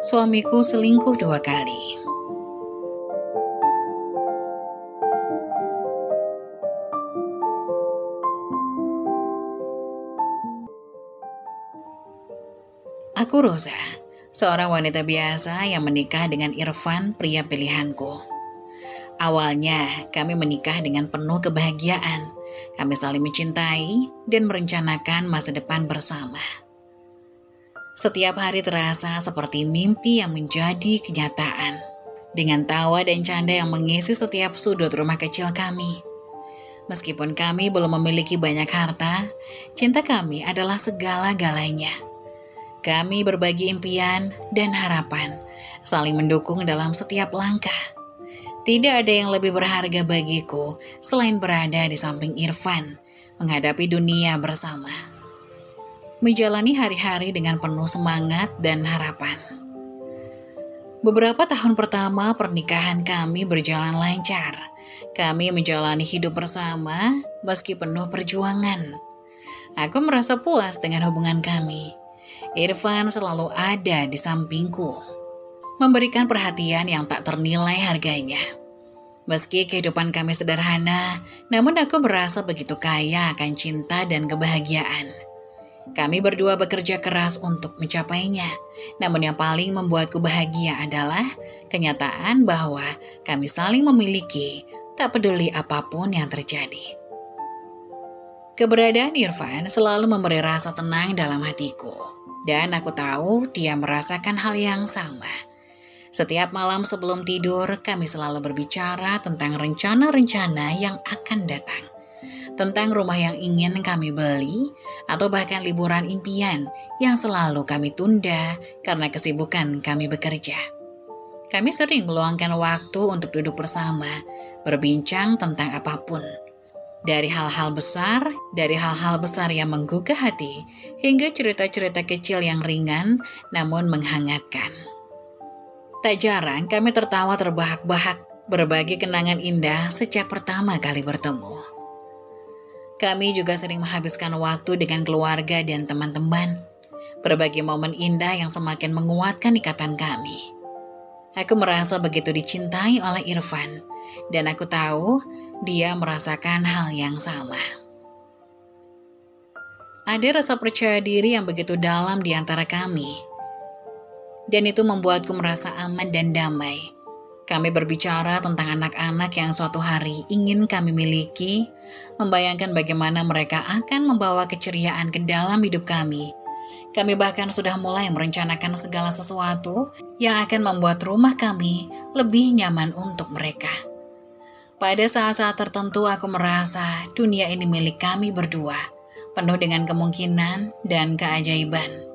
Suamiku selingkuh 2 kali. Aku Rosa, seorang wanita biasa yang menikah dengan Irfan, pria pilihanku. Awalnya, kami menikah dengan penuh kebahagiaan. Kami saling mencintai dan merencanakan masa depan bersama. Setiap hari terasa seperti mimpi yang menjadi kenyataan. Dengan tawa dan canda yang mengisi setiap sudut rumah kecil kami. Meskipun kami belum memiliki banyak harta, cinta kami adalah segala-galanya. Kami berbagi impian dan harapan, saling mendukung dalam setiap langkah. Tidak ada yang lebih berharga bagiku selain berada di samping Irfan, menghadapi dunia bersama. Menjalani hari-hari dengan penuh semangat dan harapan. Beberapa tahun pertama pernikahan kami berjalan lancar. Kami menjalani hidup bersama meski penuh perjuangan. Aku merasa puas dengan hubungan kami. Irfan selalu ada di sampingku, memberikan perhatian yang tak ternilai harganya. Meski kehidupan kami sederhana, namun aku merasa begitu kaya akan cinta dan kebahagiaan. Kami berdua bekerja keras untuk mencapainya, namun yang paling membuatku bahagia adalah kenyataan bahwa kami saling memiliki, tak peduli apapun yang terjadi. Keberadaan Irfan selalu memberi rasa tenang dalam hatiku, dan aku tahu dia merasakan hal yang sama. Setiap malam sebelum tidur, kami selalu berbicara tentang rencana-rencana yang akan datang. Tentang rumah yang ingin kami beli, atau bahkan liburan impian yang selalu kami tunda karena kesibukan kami bekerja. Kami sering meluangkan waktu untuk duduk bersama, berbincang tentang apapun. Dari hal-hal besar yang menggugah hati, hingga cerita-cerita kecil yang ringan namun menghangatkan. Tak jarang kami tertawa terbahak-bahak, berbagi kenangan indah sejak pertama kali bertemu. Kami juga sering menghabiskan waktu dengan keluarga dan teman-teman, berbagi momen indah yang semakin menguatkan ikatan kami. Aku merasa begitu dicintai oleh Irfan, dan aku tahu dia merasakan hal yang sama. Ada rasa percaya diri yang begitu dalam di antara kami, dan itu membuatku merasa aman dan damai. Kami berbicara tentang anak-anak yang suatu hari ingin kami miliki, membayangkan bagaimana mereka akan membawa keceriaan ke dalam hidup kami. Kami bahkan sudah mulai merencanakan segala sesuatu yang akan membuat rumah kami lebih nyaman untuk mereka. Pada saat-saat tertentu aku merasa dunia ini milik kami berdua, penuh dengan kemungkinan dan keajaiban.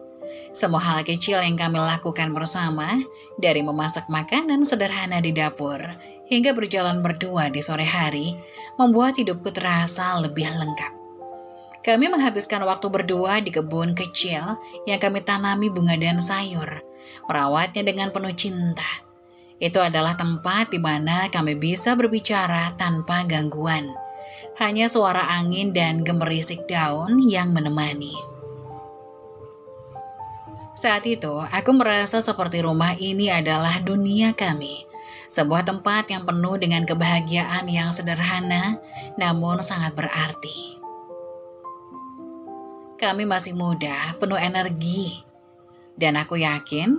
Semua hal kecil yang kami lakukan bersama, dari memasak makanan sederhana di dapur, hingga berjalan berdua di sore hari, membuat hidupku terasa lebih lengkap. Kami menghabiskan waktu berdua di kebun kecil yang kami tanami bunga dan sayur, merawatnya dengan penuh cinta. Itu adalah tempat di mana kami bisa berbicara tanpa gangguan. Hanya suara angin dan gemerisik daun yang menemani. Saat itu, aku merasa seperti rumah ini adalah dunia kami. Sebuah tempat yang penuh dengan kebahagiaan yang sederhana, namun sangat berarti. Kami masih muda, penuh energi. Dan aku yakin,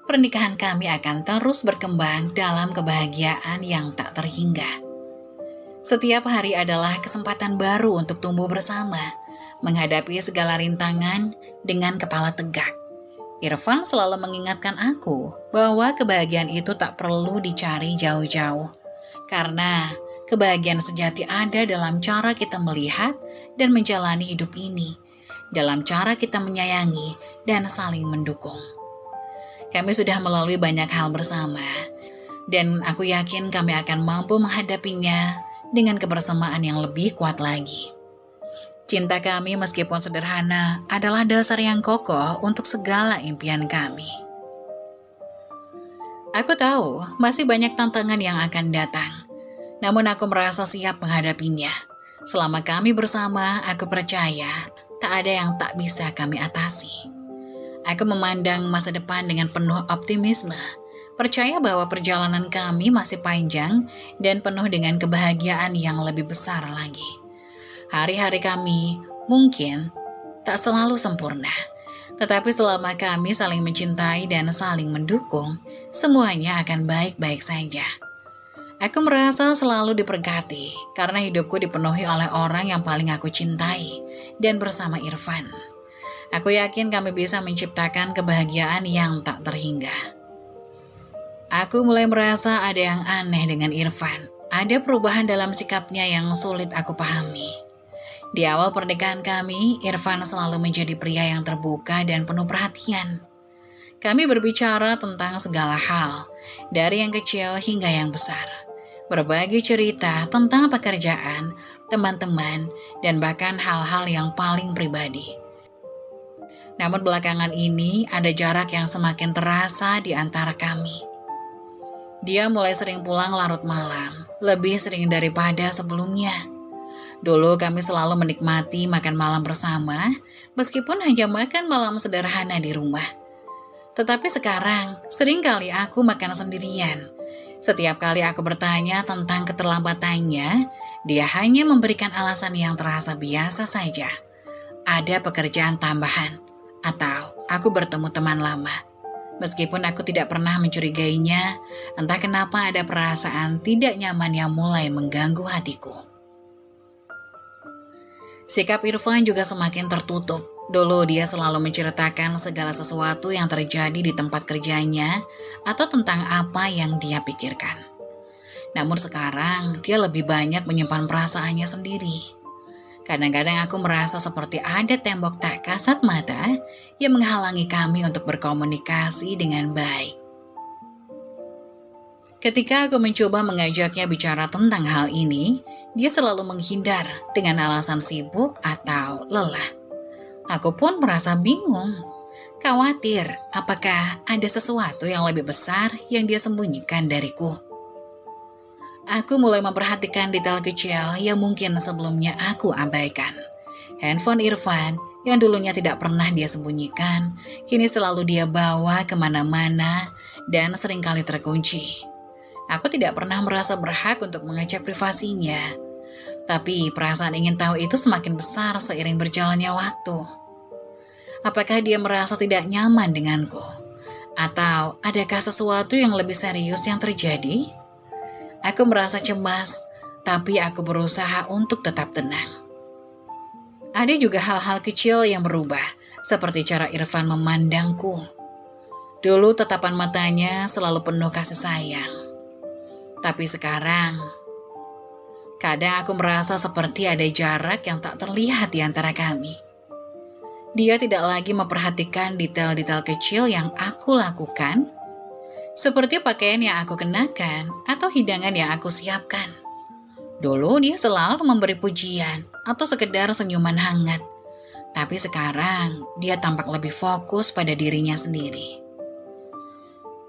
pernikahan kami akan terus berkembang dalam kebahagiaan yang tak terhingga. Setiap hari adalah kesempatan baru untuk tumbuh bersama, menghadapi segala rintangan dengan kepala tegak. Irfan selalu mengingatkan aku bahwa kebahagiaan itu tak perlu dicari jauh-jauh. Karena kebahagiaan sejati ada dalam cara kita melihat dan menjalani hidup ini, dalam cara kita menyayangi dan saling mendukung. Kami sudah melalui banyak hal bersama, dan aku yakin kami akan mampu menghadapinya dengan kebersamaan yang lebih kuat lagi. Cinta kami meskipun sederhana adalah dasar yang kokoh untuk segala impian kami. Aku tahu masih banyak tantangan yang akan datang, namun aku merasa siap menghadapinya. Selama kami bersama, aku percaya tak ada yang tak bisa kami atasi. Aku memandang masa depan dengan penuh optimisme, percaya bahwa perjalanan kami masih panjang dan penuh dengan kebahagiaan yang lebih besar lagi. Hari-hari kami mungkin tak selalu sempurna, tetapi selama kami saling mencintai dan saling mendukung, semuanya akan baik-baik saja. Aku merasa selalu diberkati karena hidupku dipenuhi oleh orang yang paling aku cintai dan bersama Irfan. Aku yakin kami bisa menciptakan kebahagiaan yang tak terhingga. Aku mulai merasa ada yang aneh dengan Irfan. Ada perubahan dalam sikapnya yang sulit aku pahami. Di awal pernikahan kami, Irfan selalu menjadi pria yang terbuka dan penuh perhatian. Kami berbicara tentang segala hal, dari yang kecil hingga yang besar. Berbagi cerita tentang pekerjaan, teman-teman, dan bahkan hal-hal yang paling pribadi. Namun belakangan ini ada jarak yang semakin terasa di antara kami. Dia mulai sering pulang larut malam, lebih sering daripada sebelumnya. Dulu kami selalu menikmati makan malam bersama, meskipun hanya makan malam sederhana di rumah. Tetapi sekarang, sering kali aku makan sendirian. Setiap kali aku bertanya tentang keterlambatannya, dia hanya memberikan alasan yang terasa biasa saja. Ada pekerjaan tambahan, atau aku bertemu teman lama. Meskipun aku tidak pernah mencurigainya, entah kenapa ada perasaan tidak nyaman yang mulai mengganggu hatiku. Sikap Irfan juga semakin tertutup. Dulu dia selalu menceritakan segala sesuatu yang terjadi di tempat kerjanya atau tentang apa yang dia pikirkan. Namun sekarang dia lebih banyak menyimpan perasaannya sendiri. Kadang-kadang aku merasa seperti ada tembok tak kasat mata yang menghalangi kami untuk berkomunikasi dengan baik. Ketika aku mencoba mengajaknya bicara tentang hal ini, dia selalu menghindar dengan alasan sibuk atau lelah. Aku pun merasa bingung, khawatir apakah ada sesuatu yang lebih besar yang dia sembunyikan dariku. Aku mulai memperhatikan detail kecil yang mungkin sebelumnya aku abaikan. Handphone Irfan yang dulunya tidak pernah dia sembunyikan, kini selalu dia bawa kemana-mana dan seringkali terkunci. Aku tidak pernah merasa berhak untuk mengecek privasinya, tapi perasaan ingin tahu itu semakin besar seiring berjalannya waktu. Apakah dia merasa tidak nyaman denganku? Atau adakah sesuatu yang lebih serius yang terjadi? Aku merasa cemas, tapi aku berusaha untuk tetap tenang. Ada juga hal-hal kecil yang berubah, seperti cara Irfan memandangku. Dulu tatapan matanya selalu penuh kasih sayang. Tapi sekarang, kadang aku merasa seperti ada jarak yang tak terlihat di antara kami. Dia tidak lagi memperhatikan detail-detail kecil yang aku lakukan, seperti pakaian yang aku kenakan atau hidangan yang aku siapkan. Dulu dia selalu memberi pujian atau sekedar senyuman hangat. Tapi sekarang dia tampak lebih fokus pada dirinya sendiri.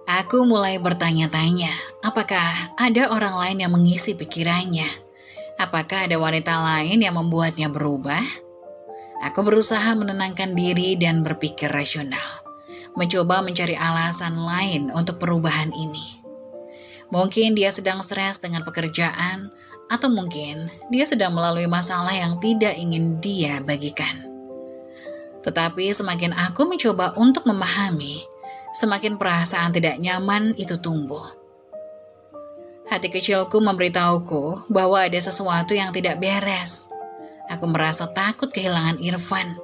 Aku mulai bertanya-tanya, apakah ada orang lain yang mengisi pikirannya? Apakah ada wanita lain yang membuatnya berubah? Aku berusaha menenangkan diri dan berpikir rasional. Mencoba mencari alasan lain untuk perubahan ini. Mungkin dia sedang stres dengan pekerjaan, atau mungkin dia sedang melalui masalah yang tidak ingin dia bagikan. Tetapi semakin aku mencoba untuk memahami, semakin perasaan tidak nyaman itu tumbuh. Hati kecilku memberitahuku bahwa ada sesuatu yang tidak beres. Aku merasa takut kehilangan Irfan.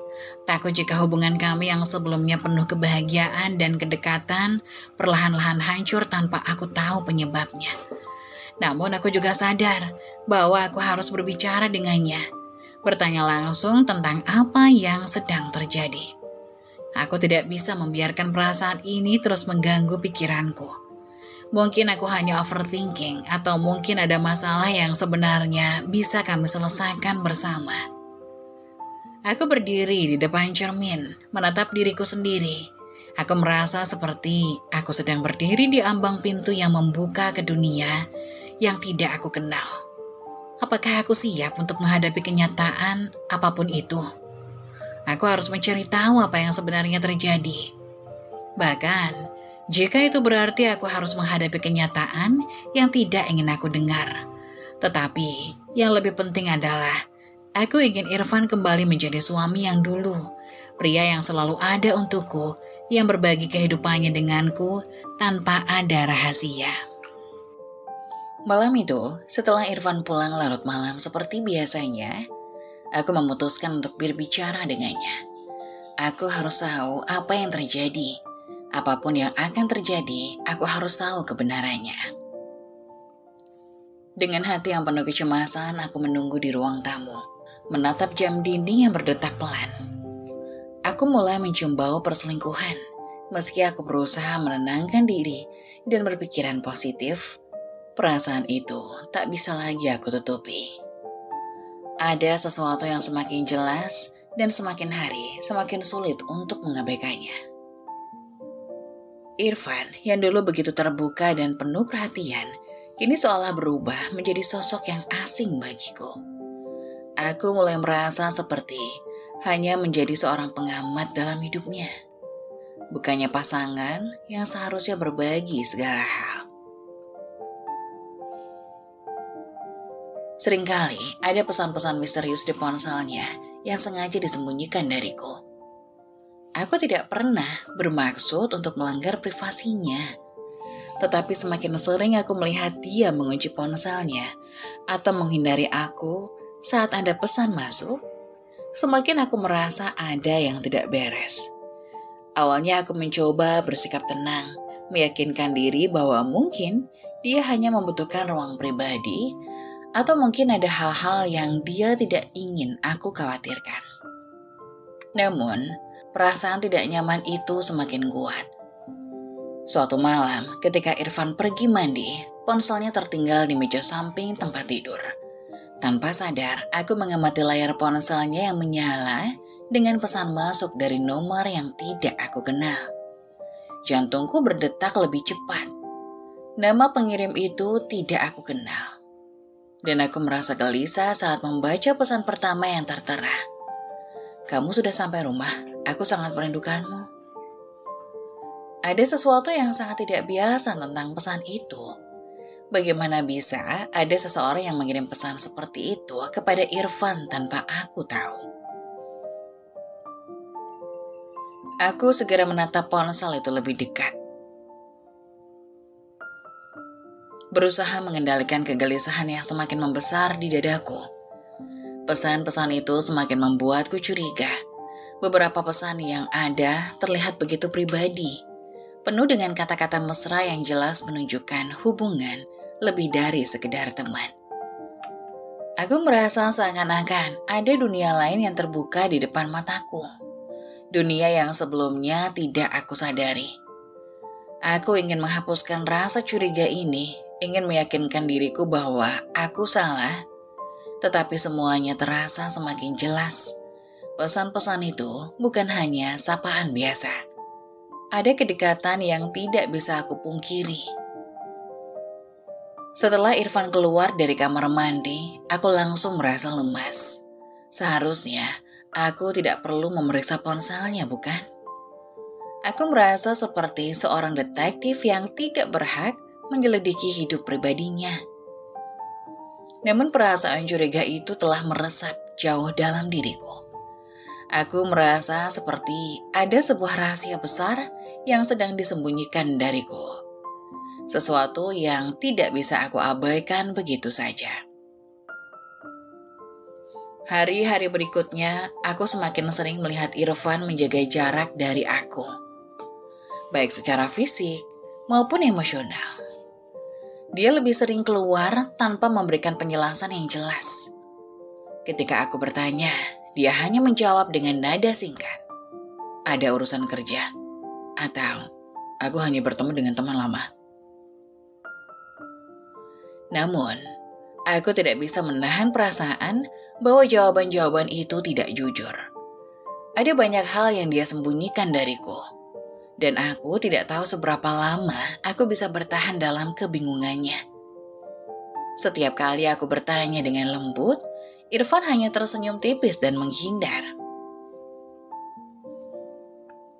Takut jika hubungan kami yang sebelumnya penuh kebahagiaan dan kedekatan perlahan-lahan hancur tanpa aku tahu penyebabnya. Namun aku juga sadar bahwa aku harus berbicara dengannya, bertanya langsung tentang apa yang sedang terjadi. Aku tidak bisa membiarkan perasaan ini terus mengganggu pikiranku. Mungkin aku hanya overthinking atau mungkin ada masalah yang sebenarnya bisa kami selesaikan bersama. Aku berdiri di depan cermin, menatap diriku sendiri. Aku merasa seperti aku sedang berdiri di ambang pintu yang membuka ke dunia yang tidak aku kenal. Apakah aku siap untuk menghadapi kenyataan apapun itu? Aku harus mencari tahu apa yang sebenarnya terjadi. Bahkan, jika itu berarti aku harus menghadapi kenyataan yang tidak ingin aku dengar. Tetapi, yang lebih penting adalah, aku ingin Irfan kembali menjadi suami yang dulu, pria yang selalu ada untukku, yang berbagi kehidupannya denganku tanpa ada rahasia. Malam itu, setelah Irfan pulang larut malam seperti biasanya, aku memutuskan untuk berbicara dengannya. Aku harus tahu apa yang terjadi. Apapun yang akan terjadi, aku harus tahu kebenarannya. Dengan hati yang penuh kecemasan, aku menunggu di ruang tamu, menatap jam dinding yang berdetak pelan. Aku mulai mencium bau perselingkuhan, meski aku berusaha menenangkan diri dan berpikiran positif, perasaan itu tak bisa lagi aku tutupi. Ada sesuatu yang semakin jelas dan semakin hari semakin sulit untuk mengabaikannya. Irfan yang dulu begitu terbuka dan penuh perhatian, kini seolah berubah menjadi sosok yang asing bagiku. Aku mulai merasa seperti hanya menjadi seorang pengamat dalam hidupnya, bukannya pasangan yang seharusnya berbagi segala hal. Seringkali ada pesan-pesan misterius di ponselnya yang sengaja disembunyikan dariku. Aku tidak pernah bermaksud untuk melanggar privasinya. Tetapi semakin sering aku melihat dia mengunci ponselnya atau menghindari aku saat ada pesan masuk, semakin aku merasa ada yang tidak beres. Awalnya aku mencoba bersikap tenang, meyakinkan diri bahwa mungkin dia hanya membutuhkan ruang pribadi atau mungkin ada hal-hal yang dia tidak ingin aku khawatirkan. Namun, perasaan tidak nyaman itu semakin kuat. Suatu malam, ketika Irfan pergi mandi, ponselnya tertinggal di meja samping tempat tidur. Tanpa sadar, aku mengamati layar ponselnya yang menyala dengan pesan masuk dari nomor yang tidak aku kenal. Jantungku berdetak lebih cepat. Nama pengirim itu tidak aku kenal. Dan aku merasa gelisah saat membaca pesan pertama yang tertera. Kamu sudah sampai rumah, aku sangat merindukanmu. Ada sesuatu yang sangat tidak biasa tentang pesan itu. Bagaimana bisa ada seseorang yang mengirim pesan seperti itu kepada Irfan tanpa aku tahu? Aku segera menatap ponsel itu lebih dekat. Berusaha mengendalikan kegelisahan yang semakin membesar di dadaku. Pesan-pesan itu semakin membuatku curiga. Beberapa pesan yang ada terlihat begitu pribadi, penuh dengan kata-kata mesra yang jelas menunjukkan hubungan lebih dari sekedar teman. Aku merasa seakan-akan ada dunia lain yang terbuka di depan mataku. Dunia yang sebelumnya tidak aku sadari. Aku ingin menghapuskan rasa curiga ini, ingin meyakinkan diriku bahwa aku salah, tetapi semuanya terasa semakin jelas. Pesan-pesan itu bukan hanya sapaan biasa. Ada kedekatan yang tidak bisa aku pungkiri. Setelah Irfan keluar dari kamar mandi, aku langsung merasa lemas. Seharusnya aku tidak perlu memeriksa ponselnya, bukan? Aku merasa seperti seorang detektif yang tidak berhak menyelidiki hidup pribadinya. Namun perasaan curiga itu telah meresap jauh dalam diriku. Aku merasa seperti ada sebuah rahasia besar yang sedang disembunyikan dariku. Sesuatu yang tidak bisa aku abaikan begitu saja. Hari-hari berikutnya, aku semakin sering melihat Irfan menjaga jarak dari aku, baik secara fisik maupun emosional. Dia lebih sering keluar tanpa memberikan penjelasan yang jelas. Ketika aku bertanya, dia hanya menjawab dengan nada singkat. Ada urusan kerja, atau aku hanya bertemu dengan teman lama. Namun, aku tidak bisa menahan perasaan bahwa jawaban-jawaban itu tidak jujur. Ada banyak hal yang dia sembunyikan dariku. Dan aku tidak tahu seberapa lama aku bisa bertahan dalam kebingungannya. Setiap kali aku bertanya dengan lembut, Irfan hanya tersenyum tipis dan menghindar.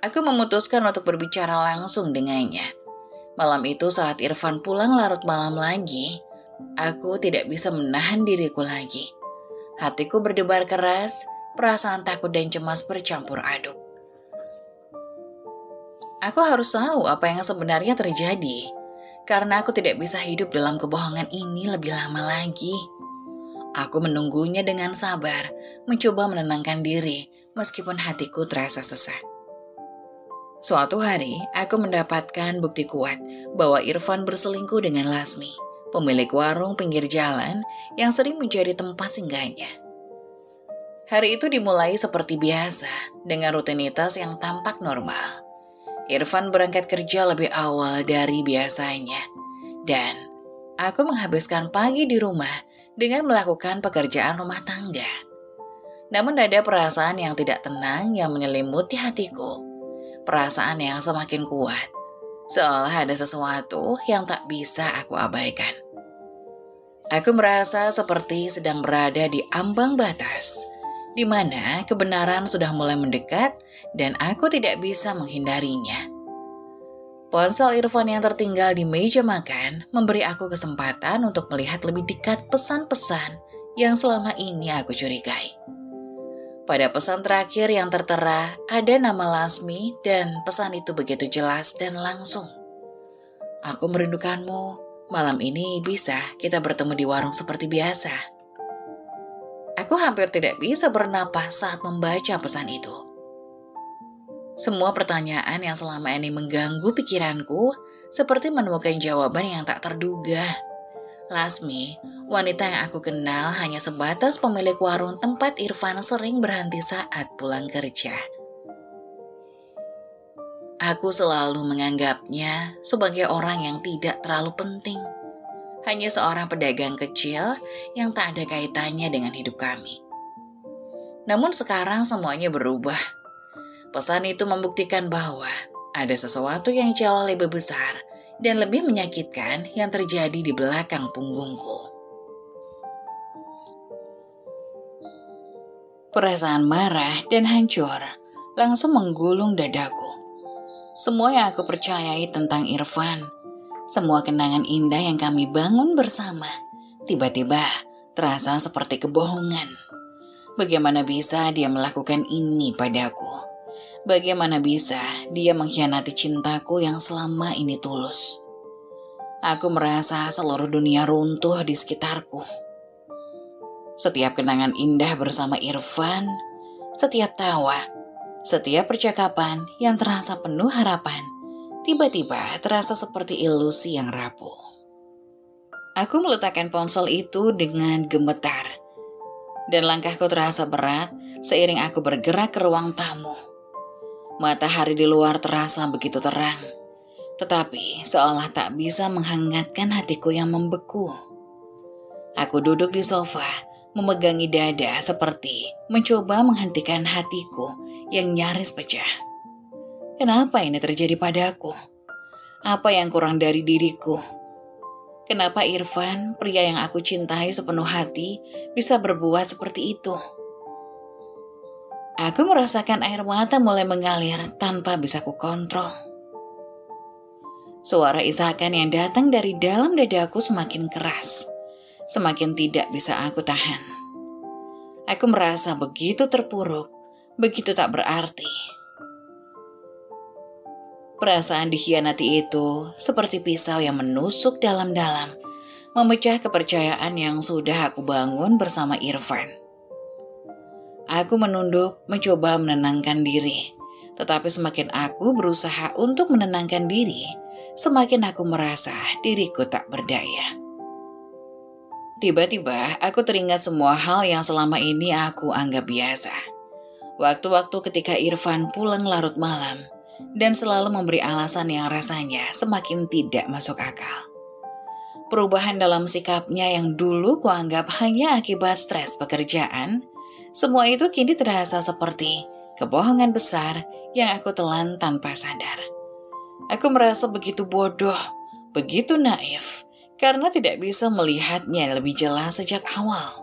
Aku memutuskan untuk berbicara langsung dengannya. Malam itu saat Irfan pulang larut malam lagi, aku tidak bisa menahan diriku lagi. Hatiku berdebar keras, perasaan takut dan cemas bercampur aduk. Aku harus tahu apa yang sebenarnya terjadi, karena aku tidak bisa hidup dalam kebohongan ini lebih lama lagi. Aku menunggunya dengan sabar, mencoba menenangkan diri, meskipun hatiku terasa sesak. Suatu hari, aku mendapatkan bukti kuat bahwa Irfan berselingkuh dengan Lasmi, pemilik warung pinggir jalan yang sering menjadi tempat singgahnya. Hari itu dimulai seperti biasa, dengan rutinitas yang tampak normal. Irfan berangkat kerja lebih awal dari biasanya, dan aku menghabiskan pagi di rumah dengan melakukan pekerjaan rumah tangga. Namun ada perasaan yang tidak tenang yang menyelimuti hatiku. Perasaan yang semakin kuat, seolah ada sesuatu yang tak bisa aku abaikan. Aku merasa seperti sedang berada di ambang batas, di mana kebenaran sudah mulai mendekat dan aku tidak bisa menghindarinya. Ponsel Irfan yang tertinggal di meja makan memberi aku kesempatan untuk melihat lebih dekat pesan-pesan yang selama ini aku curigai. Pada pesan terakhir yang tertera, ada nama Lasmi dan pesan itu begitu jelas dan langsung. Aku merindukanmu, malam ini bisa kita bertemu di warung seperti biasa. Aku hampir tidak bisa bernapas saat membaca pesan itu. Semua pertanyaan yang selama ini mengganggu pikiranku seperti menemukan jawaban yang tak terduga. Lasmi, wanita yang aku kenal hanya sebatas pemilik warung tempat Irfan sering berhenti saat pulang kerja. Aku selalu menganggapnya sebagai orang yang tidak terlalu penting. Hanya seorang pedagang kecil yang tak ada kaitannya dengan hidup kami. Namun sekarang semuanya berubah. Pesan itu membuktikan bahwa ada sesuatu yang jauh lebih besar dan lebih menyakitkan yang terjadi di belakang punggungku. Perasaan marah dan hancur langsung menggulung dadaku. Semua yang aku percayai tentang Irfan, semua kenangan indah yang kami bangun bersama, tiba-tiba terasa seperti kebohongan. Bagaimana bisa dia melakukan ini padaku? Bagaimana bisa dia mengkhianati cintaku yang selama ini tulus? Aku merasa seluruh dunia runtuh di sekitarku. Setiap kenangan indah bersama Irfan, setiap tawa, setiap percakapan yang terasa penuh harapan, tiba-tiba terasa seperti ilusi yang rapuh. Aku meletakkan ponsel itu dengan gemetar, dan langkahku terasa berat seiring aku bergerak ke ruang tamu. Matahari di luar terasa begitu terang, tetapi seolah tak bisa menghangatkan hatiku yang membeku. Aku duduk di sofa, memegangi dada seperti mencoba menghentikan hatiku yang nyaris pecah. Kenapa ini terjadi padaku? Apa yang kurang dari diriku? Kenapa Irfan, pria yang aku cintai sepenuh hati, bisa berbuat seperti itu? Aku merasakan air mata mulai mengalir tanpa bisa kukontrol. Suara isakan yang datang dari dalam dadaku semakin keras, semakin tidak bisa aku tahan. Aku merasa begitu terpuruk, begitu tak berarti. Perasaan dikhianati itu seperti pisau yang menusuk dalam-dalam, memecah kepercayaan yang sudah aku bangun bersama Irfan. Aku menunduk, mencoba menenangkan diri, tetapi semakin aku berusaha untuk menenangkan diri, semakin aku merasa diriku tak berdaya. Tiba-tiba aku teringat semua hal yang selama ini aku anggap biasa. Waktu-waktu ketika Irfan pulang larut malam, dan selalu memberi alasan yang rasanya semakin tidak masuk akal. Perubahan dalam sikapnya yang dulu kuanggap hanya akibat stres pekerjaan, semua itu kini terasa seperti kebohongan besar yang aku telan tanpa sadar. Aku merasa begitu bodoh, begitu naif, karena tidak bisa melihatnya lebih jelas sejak awal.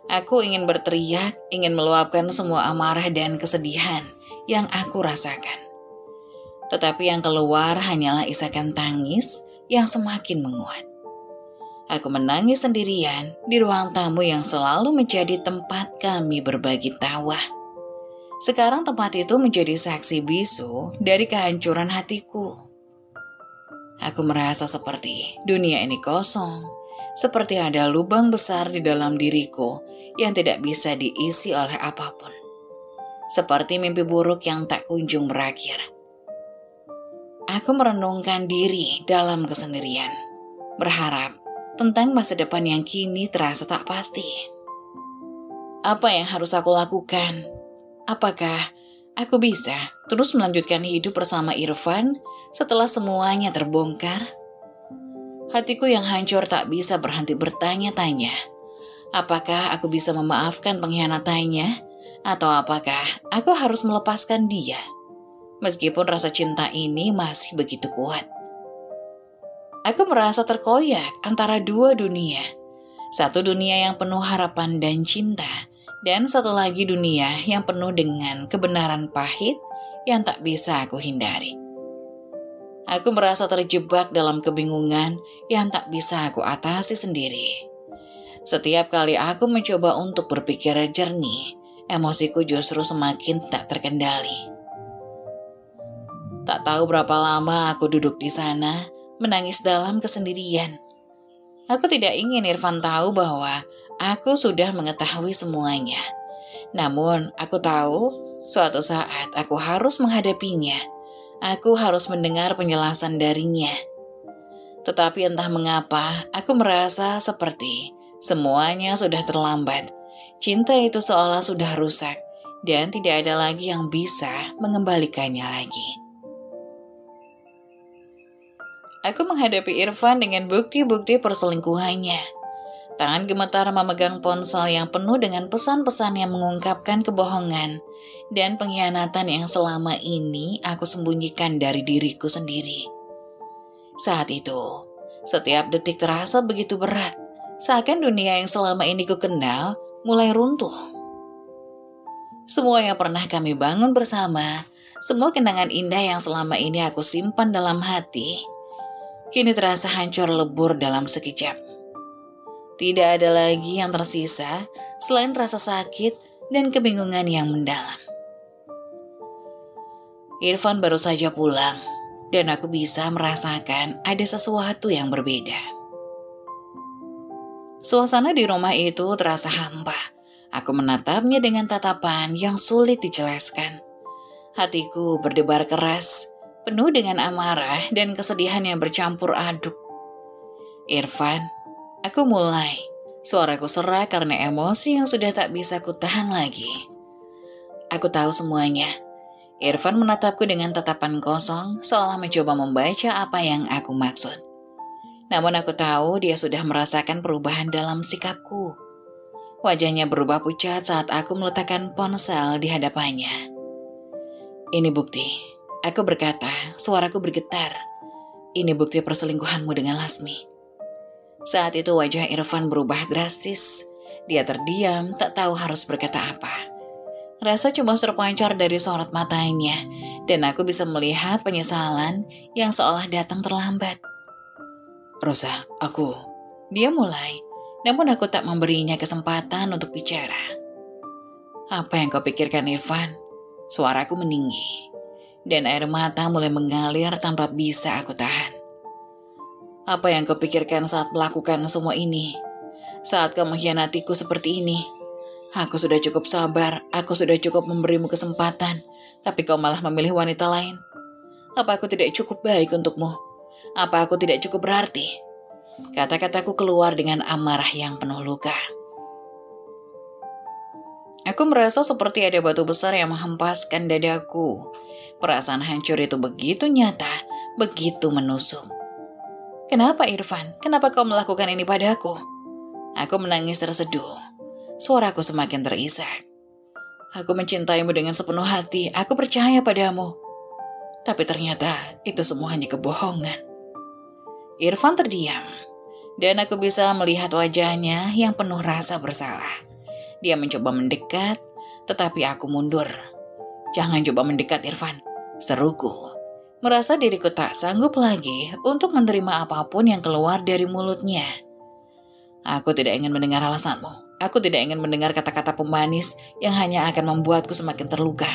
Aku ingin berteriak, ingin meluapkan semua amarah dan kesedihan yang aku rasakan. Tetapi yang keluar hanyalah isakan tangis yang semakin menguat. Aku menangis sendirian di ruang tamu yang selalu menjadi tempat kami berbagi tawa. Sekarang tempat itu menjadi saksi bisu dari kehancuran hatiku. Aku merasa seperti dunia ini kosong, seperti ada lubang besar di dalam diriku yang tidak bisa diisi oleh apapun. Seperti mimpi buruk yang tak kunjung berakhir. Aku merenungkan diri dalam kesendirian, berharap tentang masa depan yang kini terasa tak pasti. Apa yang harus aku lakukan? Apakah aku bisa terus melanjutkan hidup bersama Irfan setelah semuanya terbongkar? Hatiku yang hancur tak bisa berhenti bertanya-tanya. Apakah aku bisa memaafkan pengkhianatannya? Atau apakah aku harus melepaskan dia? Meskipun rasa cinta ini masih begitu kuat. Aku merasa terkoyak antara dua dunia. Satu dunia yang penuh harapan dan cinta, dan satu lagi dunia yang penuh dengan kebenaran pahit yang tak bisa aku hindari. Aku merasa terjebak dalam kebingungan yang tak bisa aku atasi sendiri. Setiap kali aku mencoba untuk berpikir jernih, emosiku justru semakin tak terkendali. Tak tahu berapa lama aku duduk di sana, menangis dalam kesendirian. Aku tidak ingin Irfan tahu bahwa aku sudah mengetahui semuanya. Namun, aku tahu suatu saat aku harus menghadapinya. Aku harus mendengar penjelasan darinya. Tetapi entah mengapa, aku merasa seperti semuanya sudah terlambat. Cinta itu seolah sudah rusak, dan tidak ada lagi yang bisa mengembalikannya lagi. Aku menghadapi Irfan dengan bukti-bukti perselingkuhannya. Tangan gemetar memegang ponsel yang penuh dengan pesan-pesan yang mengungkapkan kebohongan dan pengkhianatan yang selama ini aku sembunyikan dari diriku sendiri. Saat itu, setiap detik terasa begitu berat, seakan dunia yang selama ini ku kenal mulai runtuh. Semua yang pernah kami bangun bersama, semua kenangan indah yang selama ini aku simpan dalam hati, kini terasa hancur lebur dalam sekejap. Tidak ada lagi yang tersisa selain rasa sakit dan kebingungan yang mendalam. Irfan baru saja pulang, dan aku bisa merasakan ada sesuatu yang berbeda. Suasana di rumah itu terasa hampa. Aku menatapnya dengan tatapan yang sulit dijelaskan. Hatiku berdebar keras, penuh dengan amarah dan kesedihan yang bercampur aduk. Irfan, aku mulai. Suaraku serak karena emosi yang sudah tak bisa kutahan lagi. Aku tahu semuanya. Irfan menatapku dengan tatapan kosong, seolah mencoba membaca apa yang aku maksud. Namun aku tahu dia sudah merasakan perubahan dalam sikapku. Wajahnya berubah pucat saat aku meletakkan ponsel di hadapannya. Ini bukti. Aku berkata, suaraku bergetar. Ini bukti perselingkuhanmu dengan Lasmi. Saat itu wajah Irfan berubah drastis. Dia terdiam, tak tahu harus berkata apa. Rasa cemas terpancar dari sorot matanya, dan aku bisa melihat penyesalan yang seolah datang terlambat. Rosa, Dia mulai, namun aku tak memberinya kesempatan untuk bicara. Apa yang kau pikirkan, Irfan? Suaraku meninggi, dan air mata mulai mengalir tanpa bisa aku tahan. Apa yang kau pikirkan saat melakukan semua ini? Saat kau mengkhianatiku seperti ini? Aku sudah cukup sabar, aku sudah cukup memberimu kesempatan, tapi kau malah memilih wanita lain. Apa aku tidak cukup baik untukmu? Apa aku tidak cukup berarti? Kata-kataku keluar dengan amarah yang penuh luka. Aku merasa seperti ada batu besar yang menghempaskan dadaku. Perasaan hancur itu begitu nyata, begitu menusuk. Kenapa Irfan? Kenapa kau melakukan ini padaku? Aku menangis terseduh. Suaraku semakin terisak. Aku mencintaimu dengan sepenuh hati. Aku percaya padamu. Tapi ternyata itu semua hanya kebohongan. Irfan terdiam, dan aku bisa melihat wajahnya yang penuh rasa bersalah. Dia mencoba mendekat, tetapi aku mundur. Jangan coba mendekat, Irfan, seruku. Merasa diriku tak sanggup lagi untuk menerima apapun yang keluar dari mulutnya. Aku tidak ingin mendengar alasanmu. Aku tidak ingin mendengar kata-kata pemanis yang hanya akan membuatku semakin terluka.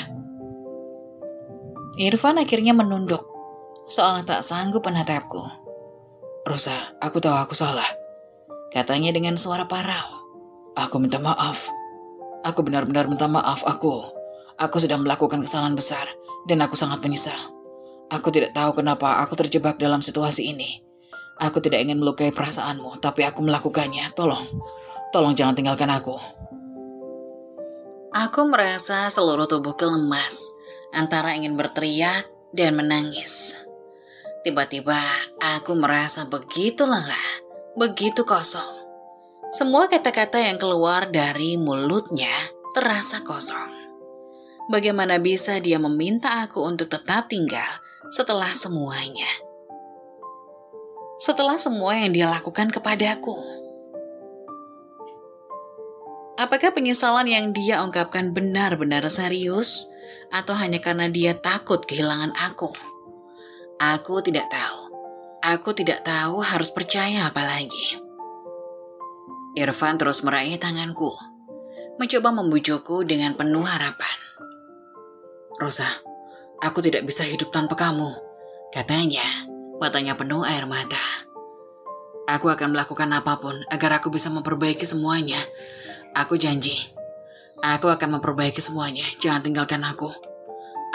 Irfan akhirnya menunduk, seolah tak sanggup menatapku. Rosa, aku tahu aku salah, katanya dengan suara parau. Aku minta maaf. Aku benar-benar minta maaf. Aku sudah melakukan kesalahan besar dan aku sangat menyesal. Aku tidak tahu kenapa aku terjebak dalam situasi ini. Aku tidak ingin melukai perasaanmu, tapi aku melakukannya. Tolong jangan tinggalkan aku. Aku merasa seluruh tubuhku lemas, antara ingin berteriak dan menangis. Tiba-tiba aku merasa begitu lelah, begitu kosong. Semua kata-kata yang keluar dari mulutnya terasa kosong. Bagaimana bisa dia meminta aku untuk tetap tinggal setelah semuanya? Setelah semua yang dia lakukan kepadaku. Apakah penyesalan yang dia ungkapkan benar-benar serius? Atau hanya karena dia takut kehilangan aku? Aku tidak tahu. Aku tidak tahu harus percaya apa lagi. Irfan terus meraih tanganku, mencoba membujukku dengan penuh harapan. Rosa, aku tidak bisa hidup tanpa kamu, katanya, matanya penuh air mata. Aku akan melakukan apapun agar aku bisa memperbaiki semuanya. Aku janji, aku akan memperbaiki semuanya. Jangan tinggalkan aku.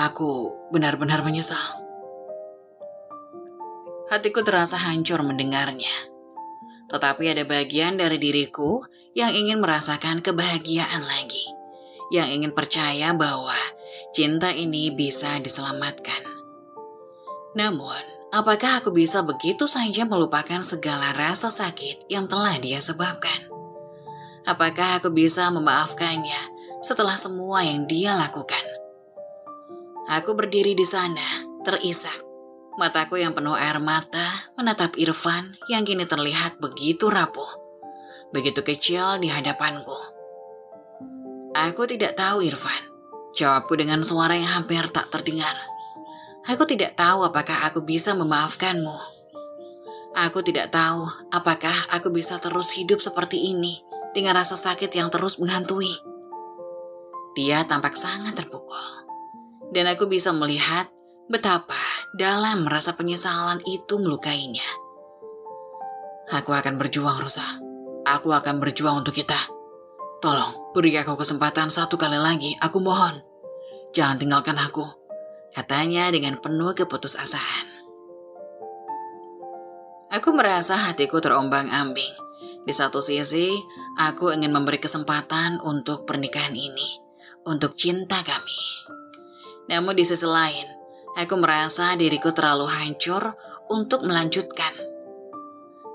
Aku benar-benar menyesal. Hatiku terasa hancur mendengarnya. Tetapi ada bagian dari diriku yang ingin merasakan kebahagiaan lagi. Yang ingin percaya bahwa cinta ini bisa diselamatkan. Namun, apakah aku bisa begitu saja melupakan segala rasa sakit yang telah dia sebabkan? Apakah aku bisa memaafkannya setelah semua yang dia lakukan? Aku berdiri di sana, terisak. Mataku yang penuh air mata menatap Irfan yang kini terlihat begitu rapuh, begitu kecil di hadapanku. Aku tidak tahu, Irfan, jawabku dengan suara yang hampir tak terdengar. Aku tidak tahu apakah aku bisa memaafkanmu. Aku tidak tahu apakah aku bisa terus hidup seperti ini dengan rasa sakit yang terus menghantui. Dia tampak sangat terpukul, dan aku bisa melihat betapa dalam rasa penyesalan itu melukainya. Aku akan berjuang, Rosa. Aku akan berjuang untuk kita. Tolong, beri aku kesempatan satu kali lagi, aku mohon. Jangan tinggalkan aku, katanya dengan penuh keputusasaan. Aku merasa hatiku terombang-ambing. Di satu sisi, aku ingin memberi kesempatan untuk pernikahan ini, untuk cinta kami. Namun di sisi lain, aku merasa diriku terlalu hancur untuk melanjutkan.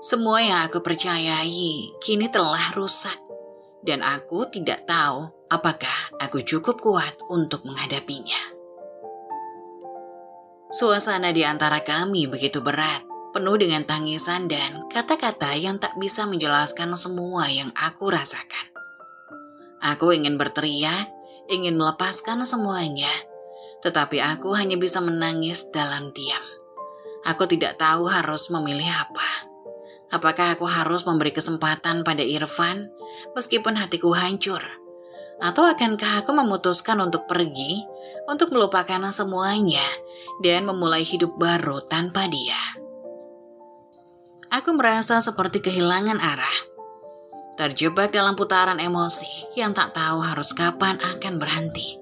Semua yang aku percayai kini telah rusak, dan aku tidak tahu apakah aku cukup kuat untuk menghadapinya. Suasana di antara kami begitu berat, penuh dengan tangisan dan kata-kata yang tak bisa menjelaskan semua yang aku rasakan. Aku ingin berteriak, ingin melepaskan semuanya, tetapi aku hanya bisa menangis dalam diam. Aku tidak tahu harus memilih apa. Apakah aku harus memberi kesempatan pada Irfan meskipun hatiku hancur? Atau akankah aku memutuskan untuk pergi, untuk melupakan semuanya dan memulai hidup baru tanpa dia? Aku merasa seperti kehilangan arah, terjebak dalam putaran emosi yang tak tahu harus kapan akan berhenti.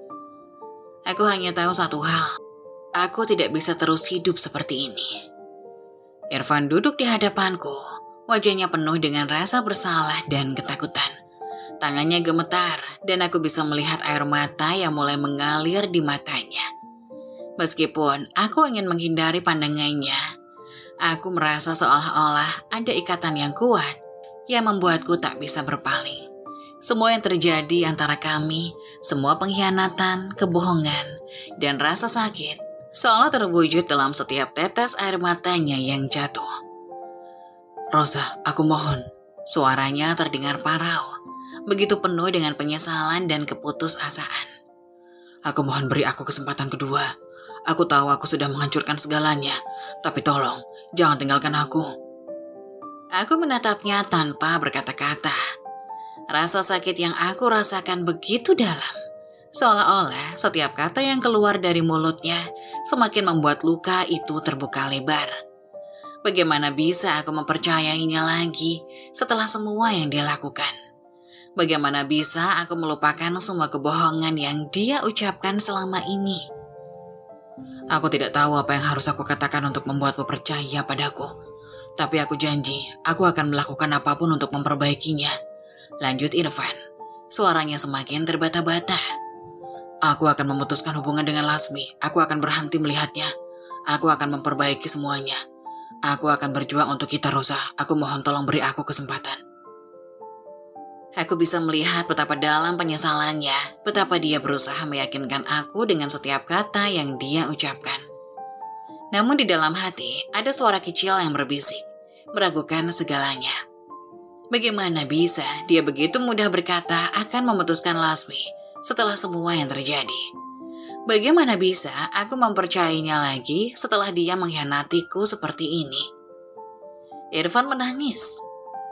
Aku hanya tahu satu hal, aku tidak bisa terus hidup seperti ini. Irfan duduk di hadapanku, wajahnya penuh dengan rasa bersalah dan ketakutan. Tangannya gemetar dan aku bisa melihat air mata yang mulai mengalir di matanya. Meskipun aku ingin menghindari pandangannya, aku merasa seolah-olah ada ikatan yang kuat yang membuatku tak bisa berpaling. Semua yang terjadi antara kami, semua pengkhianatan, kebohongan, dan rasa sakit seolah terwujud dalam setiap tetes air matanya yang jatuh. Rosa, aku mohon. Suaranya terdengar parau, begitu penuh dengan penyesalan dan keputusasaan. Aku mohon beri aku kesempatan kedua. Aku tahu aku sudah menghancurkan segalanya, tapi tolong, jangan tinggalkan aku. Aku menatapnya tanpa berkata-kata. Rasa sakit yang aku rasakan begitu dalam. Seolah-olah setiap kata yang keluar dari mulutnya semakin membuat luka itu terbuka lebar. Bagaimana bisa aku mempercayainya lagi setelah semua yang dia lakukan? Bagaimana bisa aku melupakan semua kebohongan yang dia ucapkan selama ini? Aku tidak tahu apa yang harus aku katakan untuk membuatmu percaya padaku. Tapi aku janji, aku akan melakukan apapun untuk memperbaikinya. Lanjut Irfan, suaranya semakin terbata-bata. Aku akan memutuskan hubungan dengan Lasmi. Aku akan berhenti melihatnya. Aku akan memperbaiki semuanya. Aku akan berjuang untuk kita, Rosa. Aku mohon tolong beri aku kesempatan. Aku bisa melihat betapa dalam penyesalannya, betapa dia berusaha meyakinkan aku dengan setiap kata yang dia ucapkan. Namun di dalam hati ada suara kecil yang berbisik, meragukan segalanya. Bagaimana bisa dia begitu mudah berkata akan memutuskan Lasmi setelah semua yang terjadi? Bagaimana bisa aku mempercayainya lagi setelah dia mengkhianatiku seperti ini? Irfan menangis,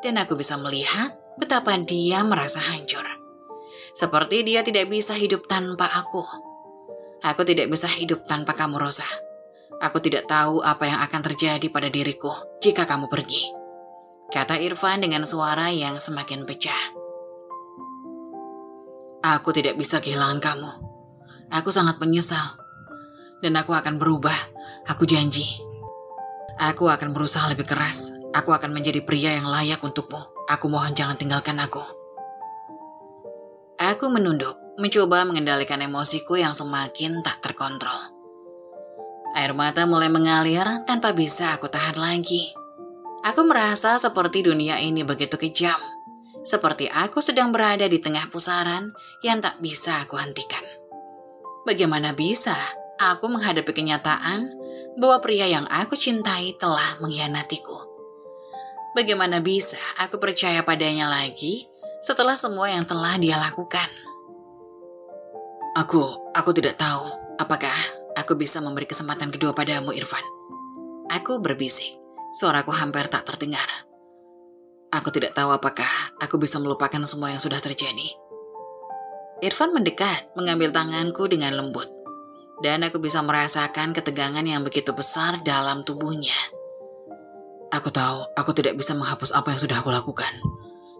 dan aku bisa melihat betapa dia merasa hancur. Seperti dia tidak bisa hidup tanpa aku. Aku tidak bisa hidup tanpa kamu, Rosa. Aku tidak tahu apa yang akan terjadi pada diriku jika kamu pergi, kata Irfan dengan suara yang semakin pecah. Aku tidak bisa kehilangan kamu. Aku sangat menyesal. Dan aku akan berubah. Aku janji. Aku akan berusaha lebih keras. Aku akan menjadi pria yang layak untukmu. Aku mohon jangan tinggalkan aku. Aku menunduk, mencoba mengendalikan emosiku yang semakin tak terkontrol. Air mata mulai mengalir tanpa bisa aku tahan lagi. Aku merasa seperti dunia ini begitu kejam. Seperti aku sedang berada di tengah pusaran yang tak bisa aku hentikan. Bagaimana bisa aku menghadapi kenyataan bahwa pria yang aku cintai telah mengkhianatiku? Bagaimana bisa aku percaya padanya lagi setelah semua yang telah dia lakukan? Aku tidak tahu apakah aku bisa memberi kesempatan kedua padamu, Irfan. Aku berbisik, suaraku hampir tak terdengar. Aku tidak tahu apakah aku bisa melupakan semua yang sudah terjadi. Irfan mendekat, mengambil tanganku dengan lembut. Dan aku bisa merasakan ketegangan yang begitu besar dalam tubuhnya. Aku tahu aku tidak bisa menghapus apa yang sudah aku lakukan.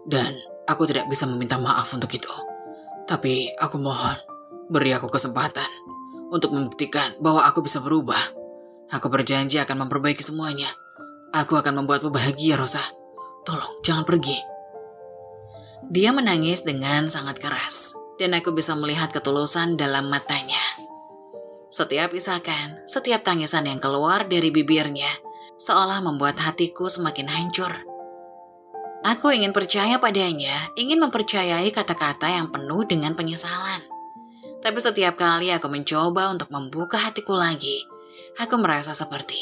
Dan aku tidak bisa meminta maaf untuk itu. Tapi aku mohon, beri aku kesempatan untuk membuktikan bahwa aku bisa berubah. Aku berjanji akan memperbaiki semuanya. Aku akan membuatmu bahagia, Rosa. Tolong, jangan pergi. Dia menangis dengan sangat keras, dan aku bisa melihat ketulusan dalam matanya. Setiap isakan, setiap tangisan yang keluar dari bibirnya, seolah membuat hatiku semakin hancur. Aku ingin percaya padanya, ingin mempercayai kata-kata yang penuh dengan penyesalan. Tapi setiap kali aku mencoba untuk membuka hatiku lagi, aku merasa seperti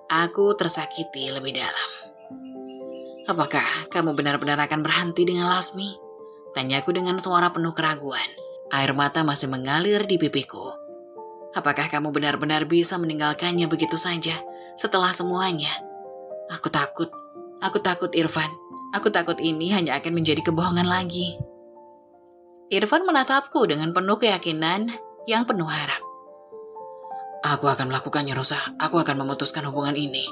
aku tersakiti lebih dalam. Apakah kamu benar-benar akan berhenti dengan Lasmi? Tanyaku dengan suara penuh keraguan. Air mata masih mengalir di pipiku. Apakah kamu benar-benar bisa meninggalkannya begitu saja setelah semuanya? Aku takut Irfan. Aku takut ini hanya akan menjadi kebohongan lagi. Irfan menatapku dengan penuh keyakinan yang penuh harap. Aku akan melakukannya, Rosa. Aku akan memutuskan hubungan ini.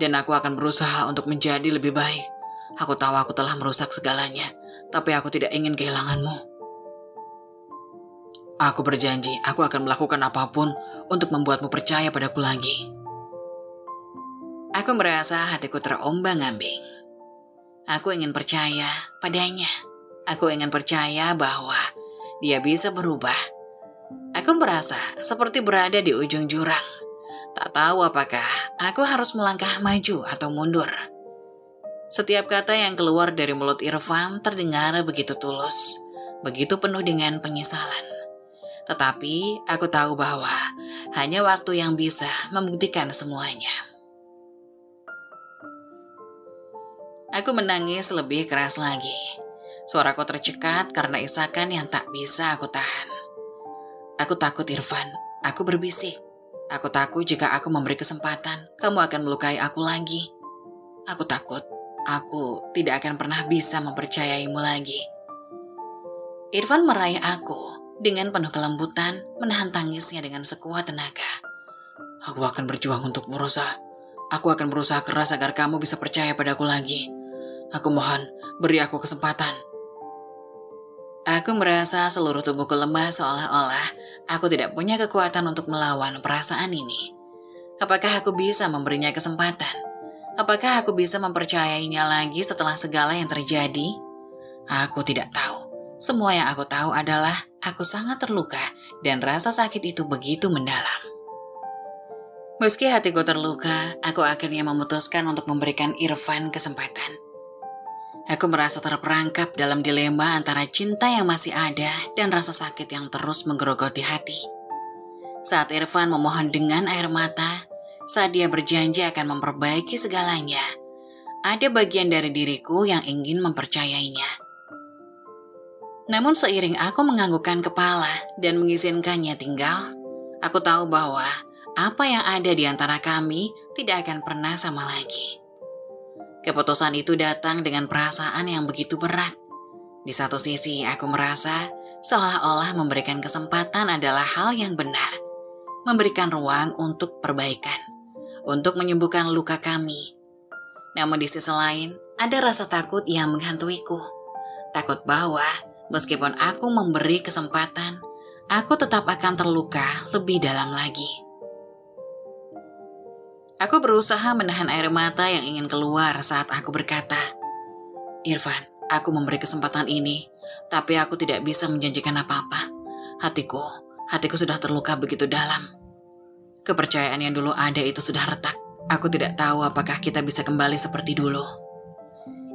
Dan aku akan berusaha untuk menjadi lebih baik. Aku tahu aku telah merusak segalanya, tapi aku tidak ingin kehilanganmu. Aku berjanji, aku akan melakukan apapun untuk membuatmu percaya padaku lagi. Aku merasa hatiku terombang-ambing. Aku ingin percaya padanya. Aku ingin percaya bahwa dia bisa berubah. Aku merasa seperti berada di ujung jurang. Tak tahu apakah aku harus melangkah maju atau mundur. Setiap kata yang keluar dari mulut Irfan terdengar begitu tulus, begitu penuh dengan penyesalan. Tetapi aku tahu bahwa hanya waktu yang bisa membuktikan semuanya. Aku menangis lebih keras lagi. Suaraku tercekat karena isakan yang tak bisa aku tahan. Aku takut, Irfan. Aku berbisik. Aku takut jika aku memberi kesempatan, kamu akan melukai aku lagi. Aku takut aku tidak akan pernah bisa mempercayaimu lagi. Irfan meraih aku dengan penuh kelembutan, menahan tangisnya dengan sekuat tenaga. Aku akan berjuang untukmu, Rosa. Aku akan berusaha keras agar kamu bisa percaya padaku lagi. Aku mohon, beri aku kesempatan. Aku merasa seluruh tubuhku lemah seolah-olah aku tidak punya kekuatan untuk melawan perasaan ini. Apakah aku bisa memberinya kesempatan? Apakah aku bisa mempercayainya lagi setelah segala yang terjadi? Aku tidak tahu. Semua yang aku tahu adalah aku sangat terluka dan rasa sakit itu begitu mendalam. Meski hatiku terluka, aku akhirnya memutuskan untuk memberikan Irfan kesempatan. Aku merasa terperangkap dalam dilema antara cinta yang masih ada dan rasa sakit yang terus menggerogoti hati. Saat Irfan memohon dengan air mata, saat dia berjanji akan memperbaiki segalanya, ada bagian dari diriku yang ingin mempercayainya. Namun seiring aku menganggukkan kepala dan mengizinkannya tinggal, aku tahu bahwa apa yang ada di antara kami tidak akan pernah sama lagi. Keputusan itu datang dengan perasaan yang begitu berat. Di satu sisi, aku merasa seolah-olah memberikan kesempatan adalah hal yang benar. Memberikan ruang untuk perbaikan, untuk menyembuhkan luka kami. Namun di sisi lain, ada rasa takut yang menghantuiku. Takut bahwa meskipun aku memberi kesempatan, aku tetap akan terluka lebih dalam lagi. Aku berusaha menahan air mata yang ingin keluar saat aku berkata, Irfan, aku memberi kesempatan ini, tapi aku tidak bisa menjanjikan apa-apa. Hatiku sudah terluka begitu dalam. Kepercayaan yang dulu ada itu sudah retak. Aku tidak tahu apakah kita bisa kembali seperti dulu.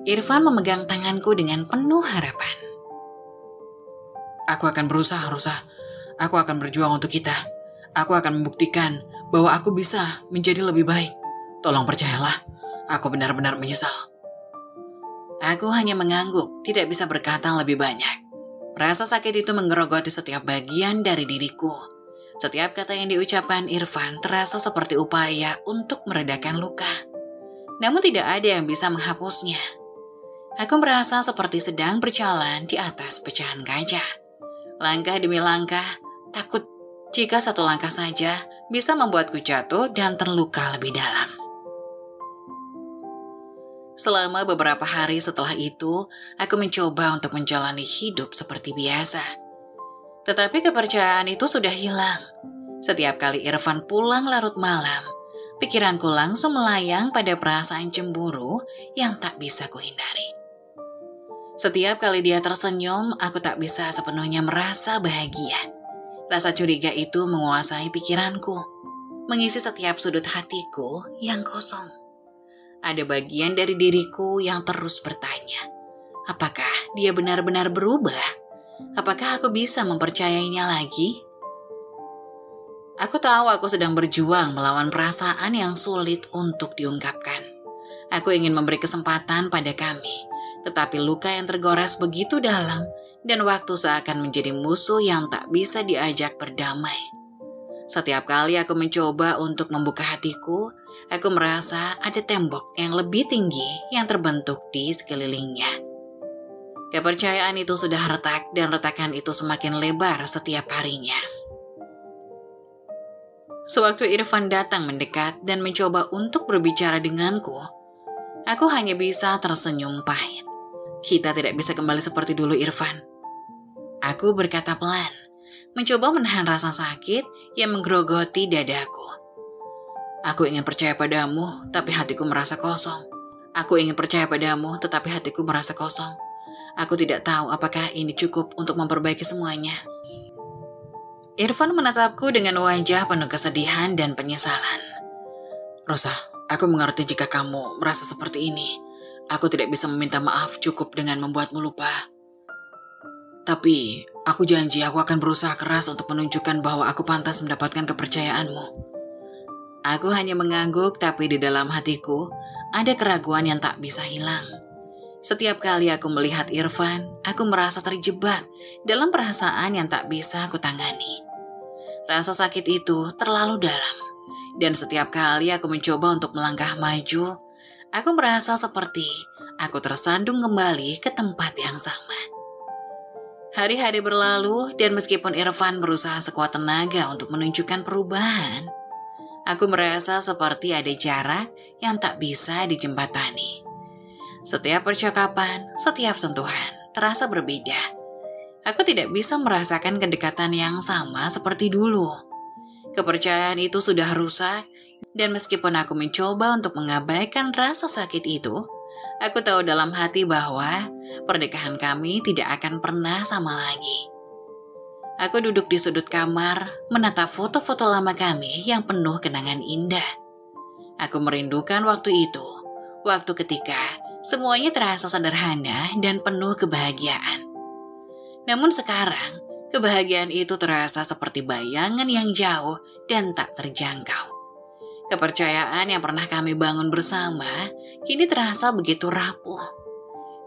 Irfan memegang tanganku dengan penuh harapan. Aku akan berusaha, Rosa. Aku akan berjuang untuk kita. Aku akan membuktikan bahwa aku bisa menjadi lebih baik. Tolong percayalah, aku benar-benar menyesal. Aku hanya mengangguk, tidak bisa berkata lebih banyak. Rasa sakit itu menggerogoti setiap bagian dari diriku. Setiap kata yang diucapkan Irfan terasa seperti upaya untuk meredakan luka. Namun tidak ada yang bisa menghapusnya. Aku merasa seperti sedang berjalan di atas pecahan kaca. Langkah demi langkah, takut jika satu langkah saja bisa membuatku jatuh dan terluka lebih dalam. Selama beberapa hari setelah itu, aku mencoba untuk menjalani hidup seperti biasa. Tetapi kepercayaan itu sudah hilang. Setiap kali Irfan pulang larut malam, pikiranku langsung melayang pada perasaan cemburu yang tak bisa kuhindari. Setiap kali dia tersenyum, aku tak bisa sepenuhnya merasa bahagia. Rasa curiga itu menguasai pikiranku, mengisi setiap sudut hatiku yang kosong. Ada bagian dari diriku yang terus bertanya, apakah dia benar-benar berubah? Apakah aku bisa mempercayainya lagi? Aku tahu aku sedang berjuang melawan perasaan yang sulit untuk diungkapkan. Aku ingin memberi kesempatan pada kami, tetapi luka yang tergores begitu dalam dan waktu seakan menjadi musuh yang tak bisa diajak berdamai. Setiap kali aku mencoba untuk membuka hatiku, aku merasa ada tembok yang lebih tinggi yang terbentuk di sekelilingnya. Kepercayaan itu sudah retak dan retakan itu semakin lebar setiap harinya. Sewaktu Irfan datang mendekat dan mencoba untuk berbicara denganku, aku hanya bisa tersenyum pahit. Kita tidak bisa kembali seperti dulu, Irfan. Aku berkata pelan, mencoba menahan rasa sakit yang menggerogoti dadaku. Aku ingin percaya padamu, tapi hatiku merasa kosong. Aku ingin percaya padamu, tetapi hatiku merasa kosong. Aku tidak tahu apakah ini cukup untuk memperbaiki semuanya. Irfan menatapku dengan wajah penuh kesedihan dan penyesalan. Rosa, aku mengerti jika kamu merasa seperti ini. Aku tidak bisa meminta maaf cukup dengan membuatmu lupa. Tapi, aku janji aku akan berusaha keras untuk menunjukkan bahwa aku pantas mendapatkan kepercayaanmu. Aku hanya mengangguk, tapi di dalam hatiku ada keraguan yang tak bisa hilang. Setiap kali aku melihat Irfan, aku merasa terjebak dalam perasaan yang tak bisa aku tangani. Rasa sakit itu terlalu dalam. Dan setiap kali aku mencoba untuk melangkah maju, aku merasa seperti aku tersandung kembali ke tempat yang sama. Hari-hari berlalu dan meskipun Irfan berusaha sekuat tenaga untuk menunjukkan perubahan, aku merasa seperti ada jarak yang tak bisa dijembatani. Setiap percakapan, setiap sentuhan terasa berbeda. Aku tidak bisa merasakan kedekatan yang sama seperti dulu. Kepercayaan itu sudah rusak, dan meskipun aku mencoba untuk mengabaikan rasa sakit itu, aku tahu dalam hati bahwa pernikahan kami tidak akan pernah sama lagi. Aku duduk di sudut kamar, menatap foto-foto lama kami yang penuh kenangan indah. Aku merindukan waktu itu, waktu ketika semuanya terasa sederhana dan penuh kebahagiaan. Namun sekarang, kebahagiaan itu terasa seperti bayangan yang jauh dan tak terjangkau. Kepercayaan yang pernah kami bangun bersama kini terasa begitu rapuh.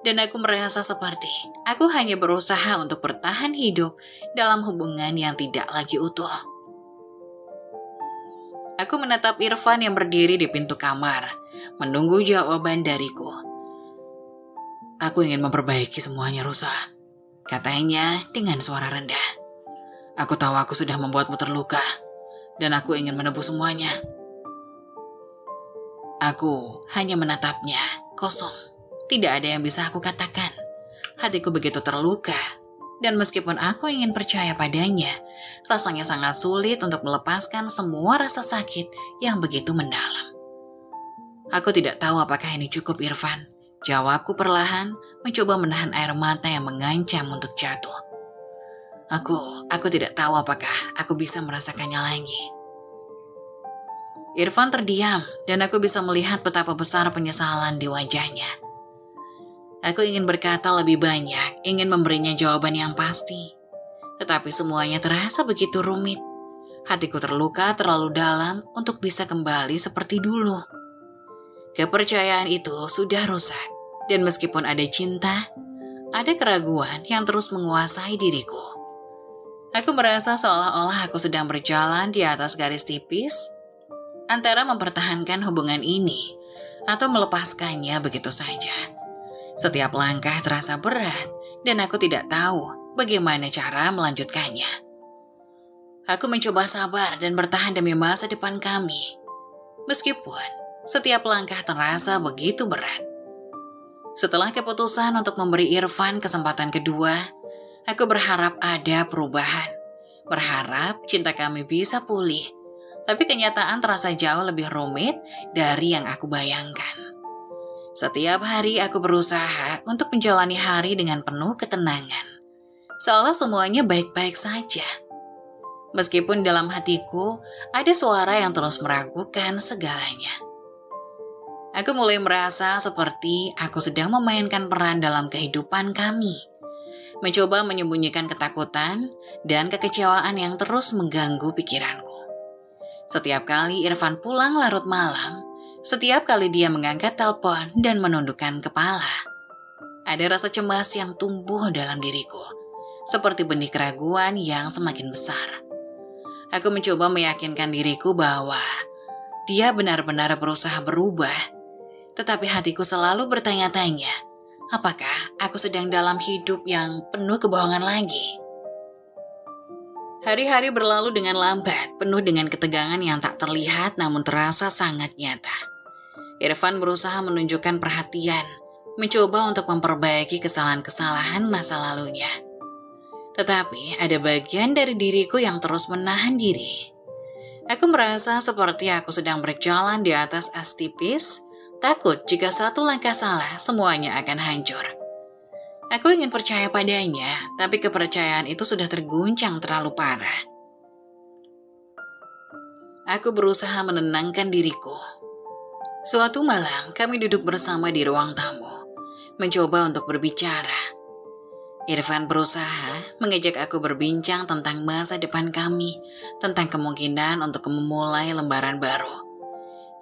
Dan aku merasa seperti aku hanya berusaha untuk bertahan hidup dalam hubungan yang tidak lagi utuh. Aku menatap Irfan yang berdiri di pintu kamar, menunggu jawaban dariku. Aku ingin memperbaiki semuanya, Rosa, katanya dengan suara rendah. Aku tahu aku sudah membuatmu terluka, dan aku ingin menebus semuanya. Aku hanya menatapnya, kosong. Tidak ada yang bisa aku katakan. Hatiku begitu terluka, dan meskipun aku ingin percaya padanya, rasanya sangat sulit untuk melepaskan semua rasa sakit yang begitu mendalam. Aku tidak tahu apakah ini cukup, Irfan. Jawabku perlahan, mencoba menahan air mata yang mengancam untuk jatuh. Aku tidak tahu apakah aku bisa merasakannya lagi. Irfan terdiam, dan aku bisa melihat betapa besar penyesalan di wajahnya. Aku ingin berkata lebih banyak, ingin memberinya jawaban yang pasti. Tetapi semuanya terasa begitu rumit. Hatiku terluka terlalu dalam untuk bisa kembali seperti dulu. Kepercayaan itu sudah rusak, dan meskipun ada cinta, ada keraguan yang terus menguasai diriku. Aku merasa seolah-olah aku sedang berjalan di atas garis tipis antara mempertahankan hubungan ini atau melepaskannya begitu saja. Setiap langkah terasa berat, dan aku tidak tahu bagaimana cara melanjutkannya. Aku mencoba sabar dan bertahan demi masa depan kami, meskipun setiap langkah terasa begitu berat. Setelah keputusan untuk memberi Irfan kesempatan kedua, aku berharap ada perubahan. Berharap cinta kami bisa pulih, tapi kenyataan terasa jauh lebih rumit dari yang aku bayangkan. Setiap hari aku berusaha untuk menjalani hari dengan penuh ketenangan, seolah semuanya baik-baik saja. Meskipun dalam hatiku ada suara yang terus meragukan segalanya. Aku mulai merasa seperti aku sedang memainkan peran dalam kehidupan kami, mencoba menyembunyikan ketakutan dan kekecewaan yang terus mengganggu pikiranku. Setiap kali Irfan pulang larut malam, setiap kali dia mengangkat telepon dan menundukkan kepala, ada rasa cemas yang tumbuh dalam diriku, seperti benih keraguan yang semakin besar. Aku mencoba meyakinkan diriku bahwa dia benar-benar berusaha berubah, tetapi hatiku selalu bertanya-tanya, apakah aku sedang dalam hidup yang penuh kebohongan lagi? Hari-hari berlalu dengan lambat, penuh dengan ketegangan yang tak terlihat namun terasa sangat nyata. Irfan berusaha menunjukkan perhatian, mencoba untuk memperbaiki kesalahan-kesalahan masa lalunya. Tetapi ada bagian dari diriku yang terus menahan diri. Aku merasa seperti aku sedang berjalan di atas es tipis, takut jika satu langkah salah semuanya akan hancur. Aku ingin percaya padanya, tapi kepercayaan itu sudah terguncang terlalu parah. Aku berusaha menenangkan diriku. Suatu malam, kami duduk bersama di ruang tamu, mencoba untuk berbicara. Irfan berusaha mengajak aku berbincang tentang masa depan kami, tentang kemungkinan untuk memulai lembaran baru.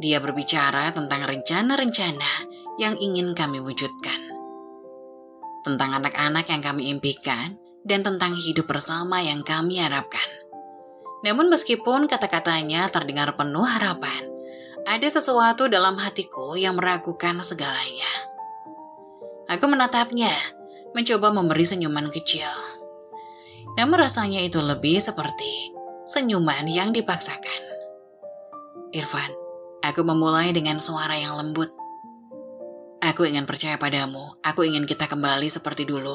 Dia berbicara tentang rencana-rencana yang ingin kami wujudkan, tentang anak-anak yang kami impikan, dan tentang hidup bersama yang kami harapkan. Namun meskipun kata-katanya terdengar penuh harapan, ada sesuatu dalam hatiku yang meragukan segalanya. Aku menatapnya, mencoba memberi senyuman kecil. Namun rasanya itu lebih seperti senyuman yang dipaksakan. Irfan, aku memulai dengan suara yang lembut. Aku ingin percaya padamu, aku ingin kita kembali seperti dulu.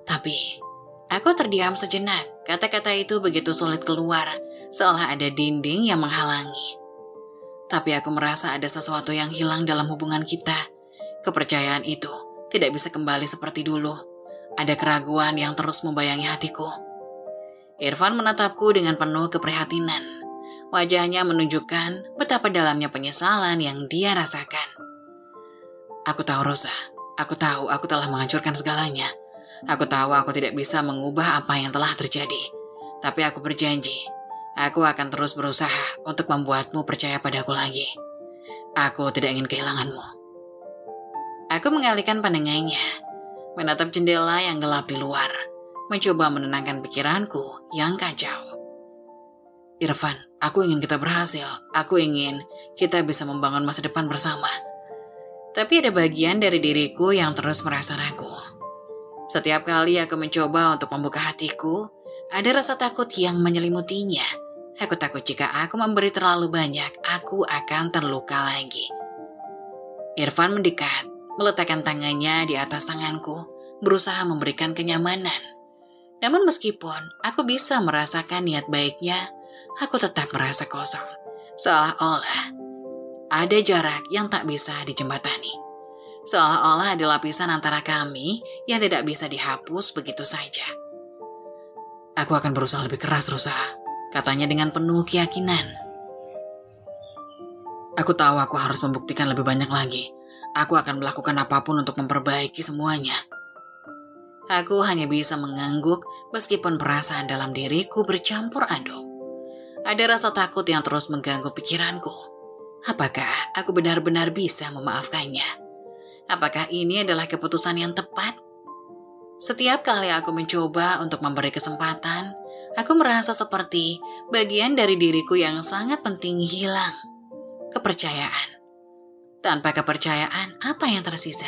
Tapi, aku terdiam sejenak. Kata-kata itu begitu sulit keluar, seolah ada dinding yang menghalangi. Tapi aku merasa ada sesuatu yang hilang dalam hubungan kita. Kepercayaan itu tidak bisa kembali seperti dulu. Ada keraguan yang terus membayangi hatiku. Irfan menatapku dengan penuh keprihatinan. Wajahnya menunjukkan betapa dalamnya penyesalan yang dia rasakan. Aku tahu, Rosa. Aku tahu aku telah menghancurkan segalanya. Aku tahu aku tidak bisa mengubah apa yang telah terjadi. Tapi aku berjanji, aku akan terus berusaha untuk membuatmu percaya padaku lagi. Aku tidak ingin kehilanganmu. Aku mengalihkan pandangannya, menatap jendela yang gelap di luar, mencoba menenangkan pikiranku yang kacau. Irfan, aku ingin kita berhasil. Aku ingin kita bisa membangun masa depan bersama. Tapi ada bagian dari diriku yang terus merasa ragu. Setiap kali aku mencoba untuk membuka hatiku, ada rasa takut yang menyelimutinya. Aku takut jika aku memberi terlalu banyak, aku akan terluka lagi. Irfan mendekat, meletakkan tangannya di atas tanganku, berusaha memberikan kenyamanan. Namun meskipun aku bisa merasakan niat baiknya, aku tetap merasa kosong. Seolah-olah ada jarak yang tak bisa dijembatani. Seolah-olah ada lapisan antara kami yang tidak bisa dihapus begitu saja. Aku akan berusaha lebih keras, Rosa, katanya dengan penuh keyakinan. Aku tahu aku harus membuktikan lebih banyak lagi. Aku akan melakukan apapun untuk memperbaiki semuanya. Aku hanya bisa mengangguk meskipun perasaan dalam diriku bercampur aduk. Ada rasa takut yang terus mengganggu pikiranku. Apakah aku benar-benar bisa memaafkannya? Apakah ini adalah keputusan yang tepat? Setiap kali aku mencoba untuk memberi kesempatan, aku merasa seperti bagian dari diriku yang sangat penting hilang. Kepercayaan. Tanpa kepercayaan, apa yang tersisa?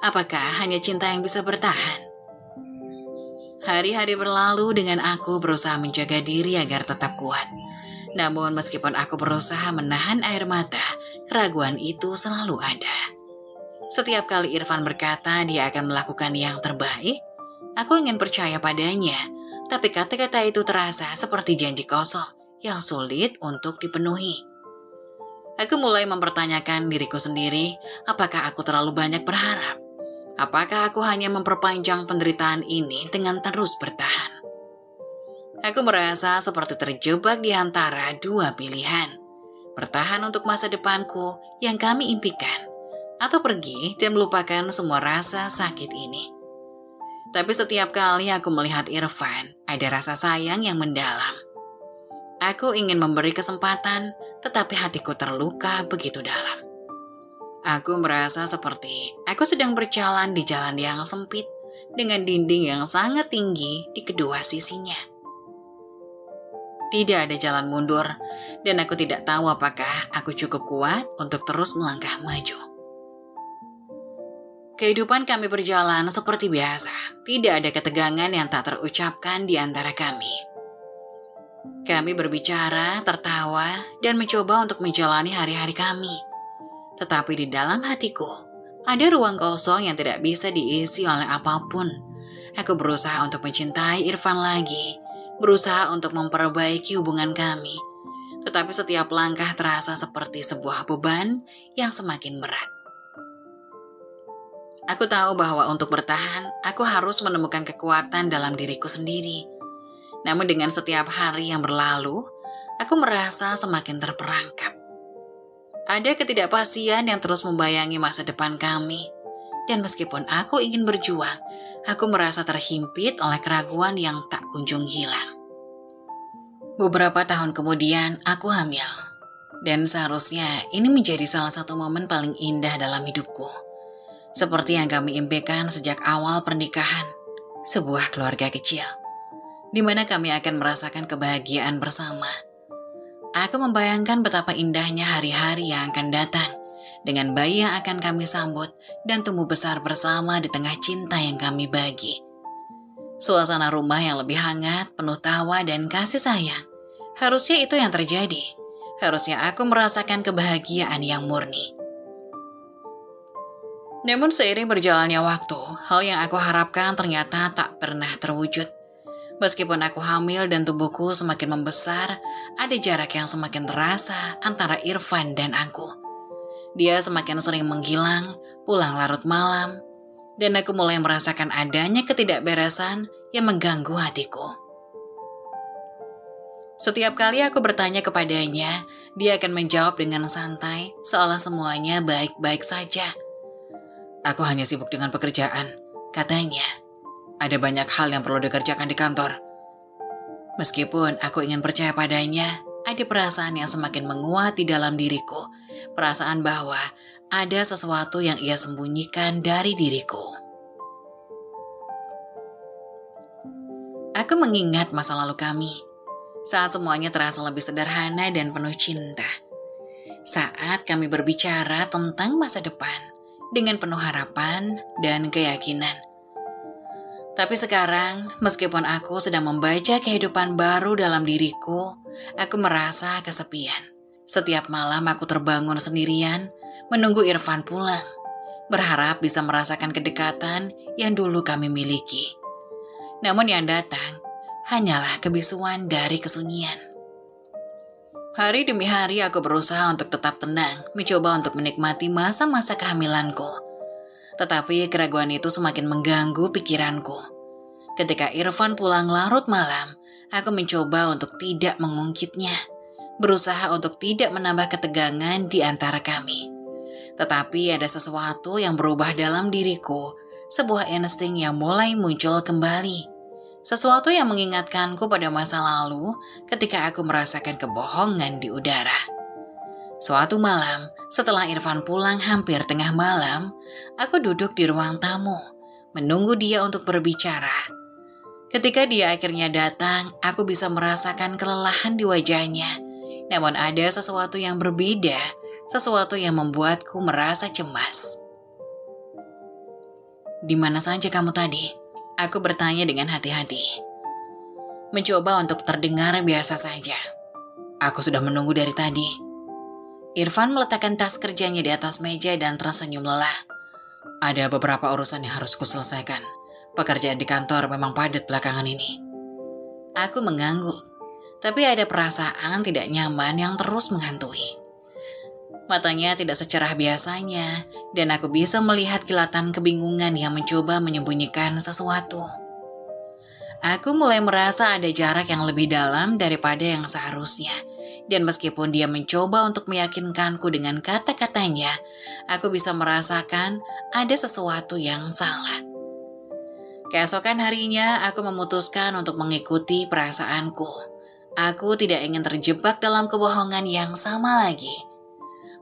Apakah hanya cinta yang bisa bertahan? Hari-hari berlalu dengan aku berusaha menjaga diri agar tetap kuat. Namun meskipun aku berusaha menahan air mata, keraguan itu selalu ada. Setiap kali Irfan berkata dia akan melakukan yang terbaik, aku ingin percaya padanya, tapi kata-kata itu terasa seperti janji kosong yang sulit untuk dipenuhi. Aku mulai mempertanyakan diriku sendiri, apakah aku terlalu banyak berharap? Apakah aku hanya memperpanjang penderitaan ini dengan terus bertahan? Aku merasa seperti terjebak di antara dua pilihan. Bertahan untuk masa depanku yang kami impikan, atau pergi dan melupakan semua rasa sakit ini. Tapi setiap kali aku melihat Irfan, ada rasa sayang yang mendalam. Aku ingin memberi kesempatan, tetapi hatiku terluka begitu dalam. Aku merasa seperti aku sedang berjalan di jalan yang sempit dengan dinding yang sangat tinggi di kedua sisinya. Tidak ada jalan mundur, dan aku tidak tahu apakah aku cukup kuat untuk terus melangkah maju. Kehidupan kami berjalan seperti biasa, tidak ada ketegangan yang tak terucapkan di antara kami. Kami berbicara, tertawa, dan mencoba untuk menjalani hari-hari kami. Tetapi di dalam hatiku, ada ruang kosong yang tidak bisa diisi oleh apapun. Aku berusaha untuk mencintai Irfan lagi, berusaha untuk memperbaiki hubungan kami. Tetapi setiap langkah terasa seperti sebuah beban yang semakin berat. Aku tahu bahwa untuk bertahan, aku harus menemukan kekuatan dalam diriku sendiri. Namun dengan setiap hari yang berlalu, aku merasa semakin terperangkap. Ada ketidakpastian yang terus membayangi masa depan kami. Dan meskipun aku ingin berjuang, aku merasa terhimpit oleh keraguan yang tak kunjung hilang. Beberapa tahun kemudian, aku hamil. Dan seharusnya ini menjadi salah satu momen paling indah dalam hidupku. Seperti yang kami impikan sejak awal pernikahan, sebuah keluarga kecil. di mana kami akan merasakan kebahagiaan bersama. Aku membayangkan betapa indahnya hari-hari yang akan datang, dengan bayi yang akan kami sambut dan tumbuh besar bersama di tengah cinta yang kami bagi. Suasana rumah yang lebih hangat, penuh tawa dan kasih sayang. Harusnya itu yang terjadi. Harusnya aku merasakan kebahagiaan yang murni. Namun seiring berjalannya waktu, hal yang aku harapkan ternyata tak pernah terwujud. Meskipun aku hamil dan tubuhku semakin membesar, ada jarak yang semakin terasa antara Irfan dan aku. Dia semakin sering menghilang, pulang larut malam, dan aku mulai merasakan adanya ketidakberesan yang mengganggu hatiku. Setiap kali aku bertanya kepadanya, dia akan menjawab dengan santai, seolah semuanya baik-baik saja. Aku hanya sibuk dengan pekerjaan, katanya. Ada banyak hal yang perlu dikerjakan di kantor. Meskipun aku ingin percaya padanya, ada perasaan yang semakin menguat di dalam diriku. Perasaan bahwa ada sesuatu yang ia sembunyikan dari diriku. Aku mengingat masa lalu kami, saat semuanya terasa lebih sederhana dan penuh cinta. Saat kami berbicara tentang masa depan, dengan penuh harapan dan keyakinan. Tapi sekarang, meskipun aku sedang membaca kehidupan baru dalam diriku, aku merasa kesepian. Setiap malam aku terbangun sendirian, menunggu Irfan pulang, berharap bisa merasakan kedekatan yang dulu kami miliki. Namun yang datang, hanyalah kebisuan dari kesunyian. Hari demi hari aku berusaha untuk tetap tenang, mencoba untuk menikmati masa-masa kehamilanku. Tetapi keraguan itu semakin mengganggu pikiranku. Ketika Irfan pulang larut malam, aku mencoba untuk tidak mengungkitnya, berusaha untuk tidak menambah ketegangan di antara kami. Tetapi ada sesuatu yang berubah dalam diriku, sebuah insting yang mulai muncul kembali. Sesuatu yang mengingatkanku pada masa lalu ketika aku merasakan kebohongan di udara. Suatu malam, setelah Irfan pulang hampir tengah malam, aku duduk di ruang tamu, menunggu dia untuk berbicara. Ketika dia akhirnya datang, aku bisa merasakan kelelahan di wajahnya. Namun ada sesuatu yang berbeda, sesuatu yang membuatku merasa cemas. "Di mana saja kamu tadi?" Aku bertanya dengan hati-hati. Mencoba untuk terdengar biasa saja. "Aku sudah menunggu dari tadi." Irfan meletakkan tas kerjanya di atas meja dan tersenyum lelah. "Ada beberapa urusan yang harus kuselesaikan. Pekerjaan di kantor memang padat belakangan ini." Aku mengangguk, tapi ada perasaan tidak nyaman yang terus menghantui. Matanya tidak secerah biasanya, dan aku bisa melihat kilatan kebingungan yang mencoba menyembunyikan sesuatu. Aku mulai merasa ada jarak yang lebih dalam daripada yang seharusnya. Dan meskipun dia mencoba untuk meyakinkanku dengan kata-katanya, aku bisa merasakan ada sesuatu yang salah. Keesokan harinya, aku memutuskan untuk mengikuti perasaanku. Aku tidak ingin terjebak dalam kebohongan yang sama lagi.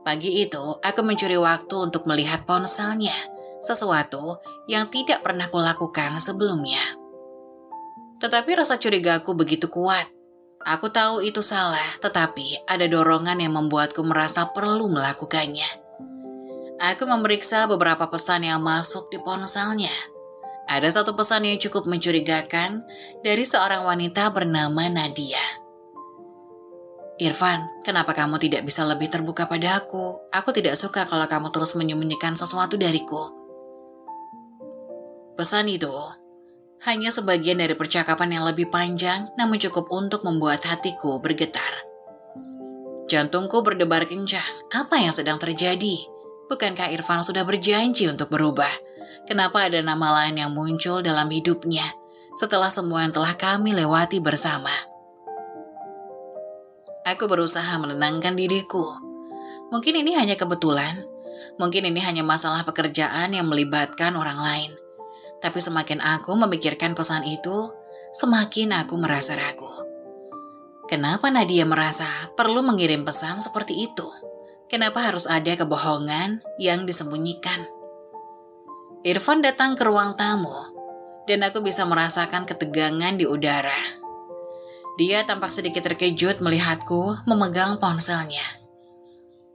Pagi itu, aku mencuri waktu untuk melihat ponselnya, sesuatu yang tidak pernah kulakukan sebelumnya. Tetapi rasa curigaku begitu kuat. Aku tahu itu salah, tetapi ada dorongan yang membuatku merasa perlu melakukannya. Aku memeriksa beberapa pesan yang masuk di ponselnya. Ada satu pesan yang cukup mencurigakan dari seorang wanita bernama Nadia. "Irfan, kenapa kamu tidak bisa lebih terbuka pada aku? Aku tidak suka kalau kamu terus menyembunyikan sesuatu dariku." Pesan itu hanya sebagian dari percakapan yang lebih panjang, namun cukup untuk membuat hatiku bergetar. Jantungku berdebar kencang. Apa yang sedang terjadi? Bukankah Irfan sudah berjanji untuk berubah? Kenapa ada nama lain yang muncul dalam hidupnya setelah semua yang telah kami lewati bersama? Aku berusaha menenangkan diriku. Mungkin ini hanya kebetulan. Mungkin ini hanya masalah pekerjaan yang melibatkan orang lain. Tapi semakin aku memikirkan pesan itu, semakin aku merasa ragu. Kenapa Nadia merasa perlu mengirim pesan seperti itu? Kenapa harus ada kebohongan yang disembunyikan? Irfan datang ke ruang tamu. dan aku bisa merasakan ketegangan di udara. Dia tampak sedikit terkejut melihatku memegang ponselnya.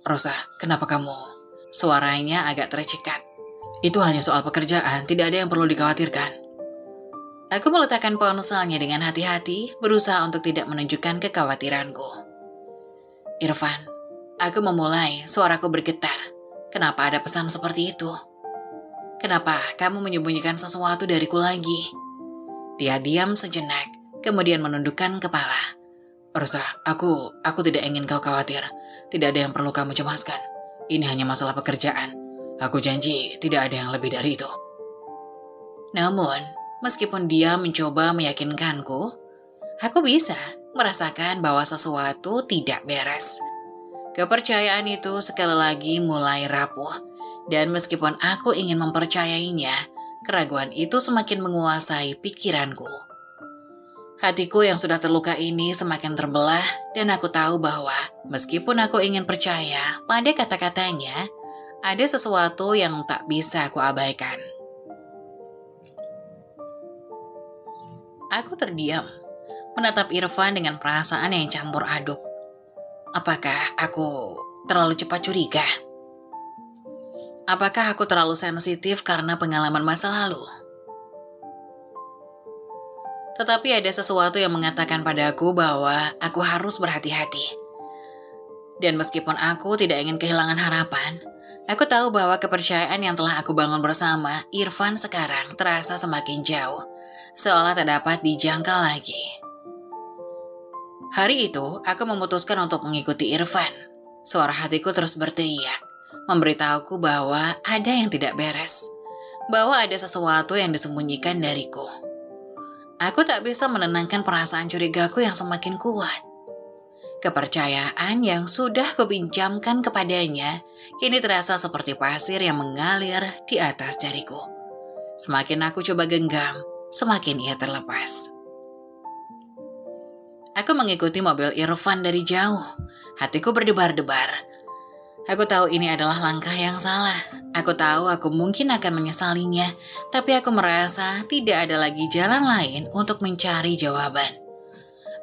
Rosa, kenapa kamu? Suaranya agak tercekat. Itu hanya soal pekerjaan, tidak ada yang perlu dikhawatirkan. Aku meletakkan ponselnya dengan hati-hati, berusaha untuk tidak menunjukkan kekhawatiranku. Irfan, aku memulai, suaraku bergetar. Kenapa ada pesan seperti itu? Kenapa kamu menyembunyikan sesuatu dariku lagi? Dia diam sejenak, kemudian menundukkan kepala. Rosa, aku tidak ingin kau khawatir. Tidak ada yang perlu kamu cemaskan. Ini hanya masalah pekerjaan. Aku janji tidak ada yang lebih dari itu. Namun, meskipun dia mencoba meyakinkanku, aku bisa merasakan bahwa sesuatu tidak beres. Kepercayaan itu sekali lagi mulai rapuh, dan meskipun aku ingin mempercayainya, keraguan itu semakin menguasai pikiranku. Hatiku yang sudah terluka ini semakin terbelah, dan aku tahu bahwa meskipun aku ingin percaya pada kata-katanya, ada sesuatu yang tak bisa aku abaikan. Aku terdiam, menatap Irfan dengan perasaan yang campur aduk. Apakah aku terlalu cepat curiga? Apakah aku terlalu sensitif karena pengalaman masa lalu? Tetapi ada sesuatu yang mengatakan padaku bahwa aku harus berhati-hati. Dan meskipun aku tidak ingin kehilangan harapan, aku tahu bahwa kepercayaan yang telah aku bangun bersama Irfan sekarang terasa semakin jauh, seolah tak dapat dijangkau lagi. Hari itu, aku memutuskan untuk mengikuti Irfan. Suara hatiku terus berteriak, memberitahuku bahwa ada yang tidak beres, bahwa ada sesuatu yang disembunyikan dariku. Aku tak bisa menenangkan perasaan curigaku yang semakin kuat. Kepercayaan yang sudah kupinjamkan kepadanya kini terasa seperti pasir yang mengalir di atas jariku. Semakin aku coba genggam, semakin ia terlepas. Aku mengikuti mobil Irfan dari jauh. Hatiku berdebar-debar. Aku tahu ini adalah langkah yang salah. Aku tahu aku mungkin akan menyesalinya, tapi aku merasa tidak ada lagi jalan lain untuk mencari jawaban.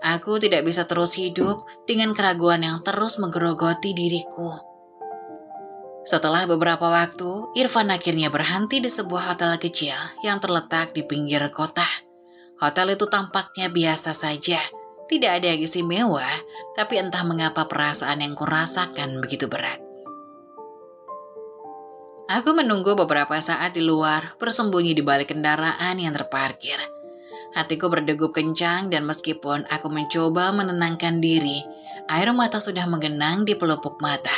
Aku tidak bisa terus hidup dengan keraguan yang terus menggerogoti diriku. Setelah beberapa waktu, Irfan akhirnya berhenti di sebuah hotel kecil yang terletak di pinggir kota. Hotel itu tampaknya biasa saja, tidak ada yang istimewa, tapi entah mengapa perasaan yang kurasakan begitu berat. Aku menunggu beberapa saat di luar, bersembunyi di balik kendaraan yang terparkir. Hatiku berdegup kencang dan meskipun aku mencoba menenangkan diri, air mata sudah menggenang di pelupuk mata.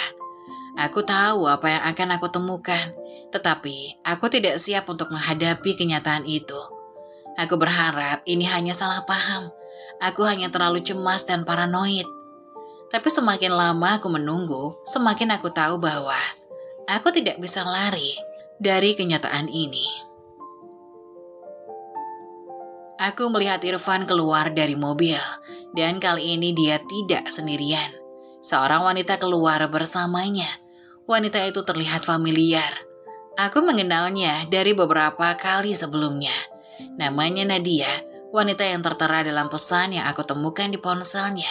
Aku tahu apa yang akan aku temukan, tetapi aku tidak siap untuk menghadapi kenyataan itu. Aku berharap ini hanya salah paham. Aku hanya terlalu cemas dan paranoid. Tapi semakin lama aku menunggu, semakin aku tahu bahwa aku tidak bisa lari dari kenyataan ini. Aku melihat Irfan keluar dari mobil, dan kali ini dia tidak sendirian. Seorang wanita keluar bersamanya. Wanita itu terlihat familiar. Aku mengenalnya dari beberapa kali sebelumnya. Namanya Nadia, wanita yang tertera dalam pesan yang aku temukan di ponselnya.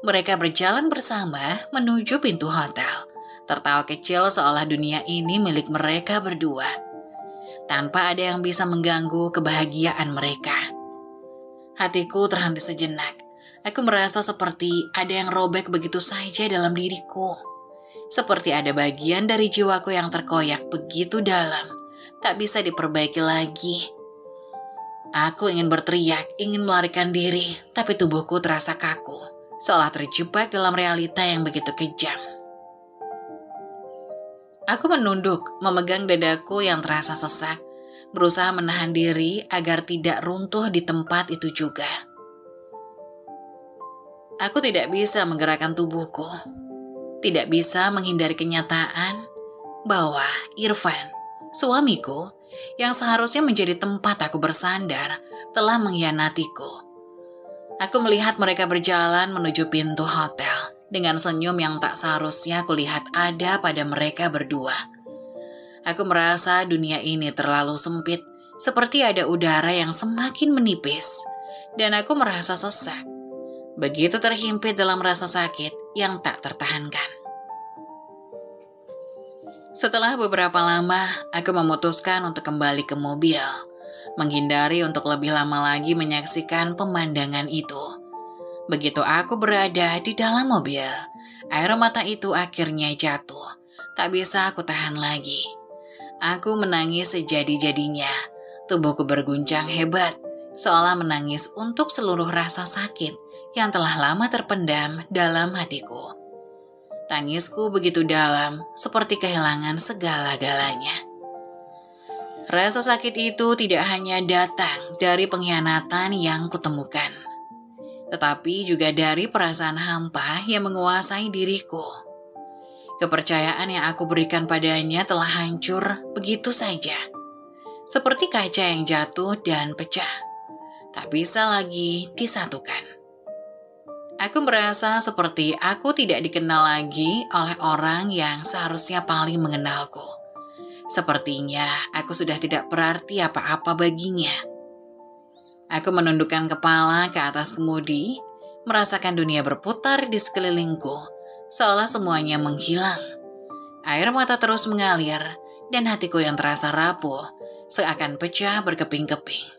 Mereka berjalan bersama menuju pintu hotel. Tertawa kecil seolah dunia ini milik mereka berdua, tanpa ada yang bisa mengganggu kebahagiaan mereka. Hatiku terhenti sejenak. Aku merasa seperti ada yang robek begitu saja dalam diriku. Seperti ada bagian dari jiwaku yang terkoyak begitu dalam, tak bisa diperbaiki lagi. Aku ingin berteriak, ingin melarikan diri, tapi tubuhku terasa kaku, seolah terjebak dalam realita yang begitu kejam. Aku menunduk, memegang dadaku yang terasa sesak, berusaha menahan diri agar tidak runtuh di tempat itu juga. Aku tidak bisa menggerakkan tubuhku, tidak bisa menghindari kenyataan bahwa Irfan, suamiku, yang seharusnya menjadi tempat aku bersandar, telah mengkhianatiku. Aku melihat mereka berjalan menuju pintu hotel, dengan senyum yang tak seharusnya kulihat ada pada mereka berdua. Aku merasa dunia ini terlalu sempit, seperti ada udara yang semakin menipis, dan aku merasa sesak. Begitu terhimpit dalam rasa sakit yang tak tertahankan. Setelah beberapa lama, aku memutuskan untuk kembali ke mobil, menghindari untuk lebih lama lagi menyaksikan pemandangan itu. Begitu aku berada di dalam mobil, air mata itu akhirnya jatuh. Tak bisa aku tahan lagi. Aku menangis sejadi-jadinya. Tubuhku berguncang hebat, seolah menangis untuk seluruh rasa sakit yang telah lama terpendam dalam hatiku. Tangisku begitu dalam, seperti kehilangan segala-galanya. Rasa sakit itu tidak hanya datang dari pengkhianatan yang kutemukan, tetapi juga dari perasaan hampa yang menguasai diriku. Kepercayaan yang aku berikan padanya telah hancur begitu saja, seperti kaca yang jatuh dan pecah, tak bisa lagi disatukan. Aku merasa seperti aku tidak dikenal lagi oleh orang yang seharusnya paling mengenalku. Sepertinya aku sudah tidak berarti apa-apa baginya. Aku menundukkan kepala ke atas kemudi, merasakan dunia berputar di sekelilingku, seolah semuanya menghilang. Air mata terus mengalir, dan hatiku yang terasa rapuh seakan pecah berkeping-keping.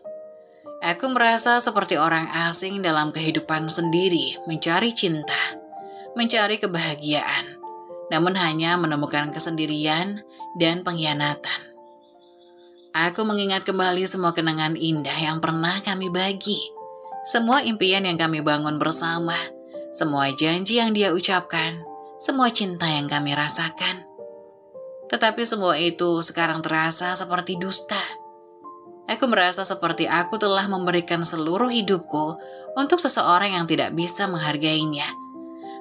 Aku merasa seperti orang asing dalam kehidupan sendiri, mencari cinta, mencari kebahagiaan, namun hanya menemukan kesendirian dan pengkhianatan. Aku mengingat kembali semua kenangan indah yang pernah kami bagi, semua impian yang kami bangun bersama, semua janji yang dia ucapkan, semua cinta yang kami rasakan. Tetapi semua itu sekarang terasa seperti dusta. Aku merasa seperti aku telah memberikan seluruh hidupku untuk seseorang yang tidak bisa menghargainya.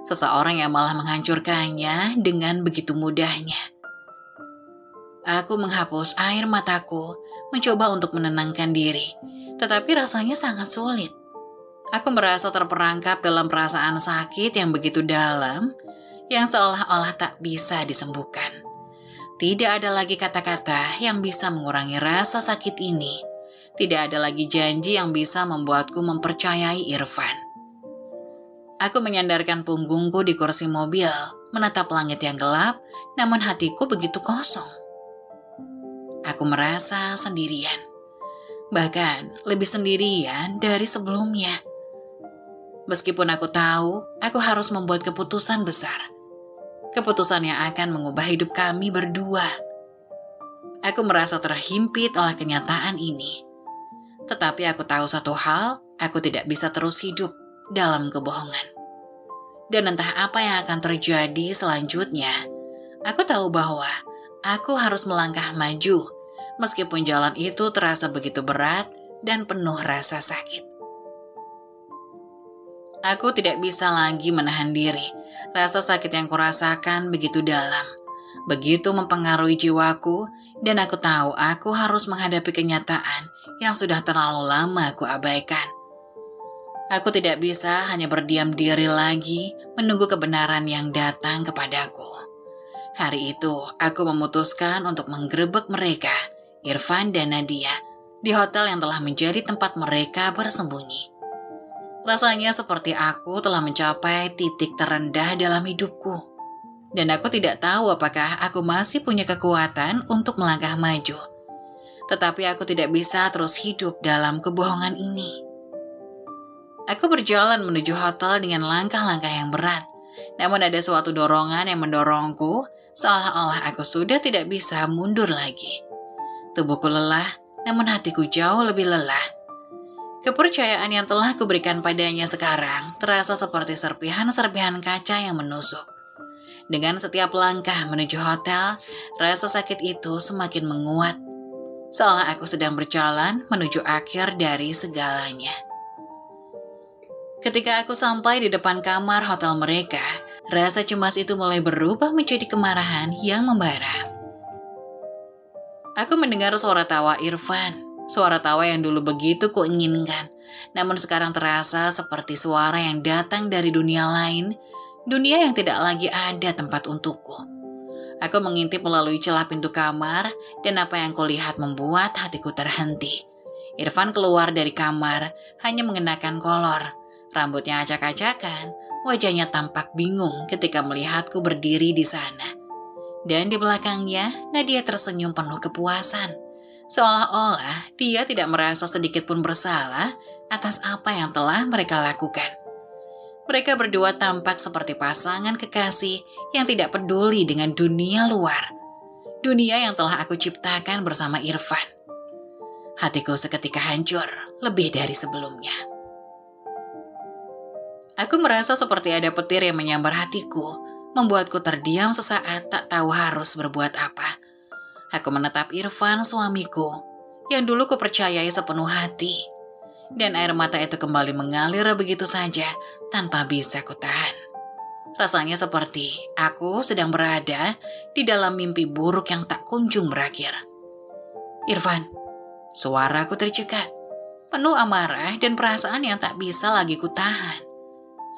Seseorang yang malah menghancurkannya dengan begitu mudahnya. Aku menghapus air mataku, mencoba untuk menenangkan diri, tetapi rasanya sangat sulit. Aku merasa terperangkap dalam perasaan sakit yang begitu dalam, yang seolah-olah tak bisa disembuhkan. Tidak ada lagi kata-kata yang bisa mengurangi rasa sakit ini. Tidak ada lagi janji yang bisa membuatku mempercayai Irfan. Aku menyandarkan punggungku di kursi mobil, menatap langit yang gelap, namun hatiku begitu kosong. Aku merasa sendirian. Bahkan lebih sendirian dari sebelumnya. Meskipun aku tahu, aku harus membuat keputusan besar. Keputusan yang akan mengubah hidup kami berdua. Aku merasa terhimpit oleh kenyataan ini. Tetapi aku tahu satu hal, aku tidak bisa terus hidup dalam kebohongan. Dan entah apa yang akan terjadi selanjutnya, aku tahu bahwa aku harus melangkah maju, meskipun jalan itu terasa begitu berat dan penuh rasa sakit. Aku tidak bisa lagi menahan diri. Rasa sakit yang kurasakan begitu dalam, begitu mempengaruhi jiwaku, dan aku tahu aku harus menghadapi kenyataan yang sudah terlalu lama aku abaikan. Aku tidak bisa hanya berdiam diri lagi, menunggu kebenaran yang datang kepadaku. Hari itu, aku memutuskan untuk menggerebek mereka, Irfan dan Nadia, di hotel yang telah menjadi tempat mereka bersembunyi. Rasanya seperti aku telah mencapai titik terendah dalam hidupku. Dan aku tidak tahu apakah aku masih punya kekuatan untuk melangkah maju. Tetapi aku tidak bisa terus hidup dalam kebohongan ini. Aku berjalan menuju hotel dengan langkah-langkah yang berat. Namun ada suatu dorongan yang mendorongku, seolah-olah aku sudah tidak bisa mundur lagi. Tubuhku lelah, namun hatiku jauh lebih lelah. Kepercayaan yang telah kuberikan padanya sekarang terasa seperti serpihan-serpihan kaca yang menusuk. Dengan setiap langkah menuju hotel, rasa sakit itu semakin menguat, seolah aku sedang berjalan menuju akhir dari segalanya. Ketika aku sampai di depan kamar hotel mereka, rasa cemas itu mulai berubah menjadi kemarahan yang membara. Aku mendengar suara tawa Irfan. Suara tawa yang dulu begitu kuinginkan, namun sekarang terasa seperti suara yang datang dari dunia lain, dunia yang tidak lagi ada tempat untukku. Aku mengintip melalui celah pintu kamar dan apa yang kulihat membuat hatiku terhenti. Irfan keluar dari kamar hanya mengenakan kolor, rambutnya acak-acakan, wajahnya tampak bingung ketika melihatku berdiri di sana. Dan di belakangnya, Nadia tersenyum penuh kepuasan. Seolah-olah dia tidak merasa sedikit pun bersalah atas apa yang telah mereka lakukan. Mereka berdua tampak seperti pasangan kekasih yang tidak peduli dengan dunia luar. Dunia yang telah aku ciptakan bersama Irfan. Hatiku seketika hancur, lebih dari sebelumnya. Aku merasa seperti ada petir yang menyambar hatiku, membuatku terdiam sesaat tak tahu harus berbuat apa. Aku menatap Irfan, suamiku, yang dulu kupercayai sepenuh hati. Dan air mata itu kembali mengalir begitu saja, tanpa bisa kutahan. Rasanya seperti aku sedang berada di dalam mimpi buruk yang tak kunjung berakhir. Irfan, suaraku tercekat, penuh amarah dan perasaan yang tak bisa lagi kutahan.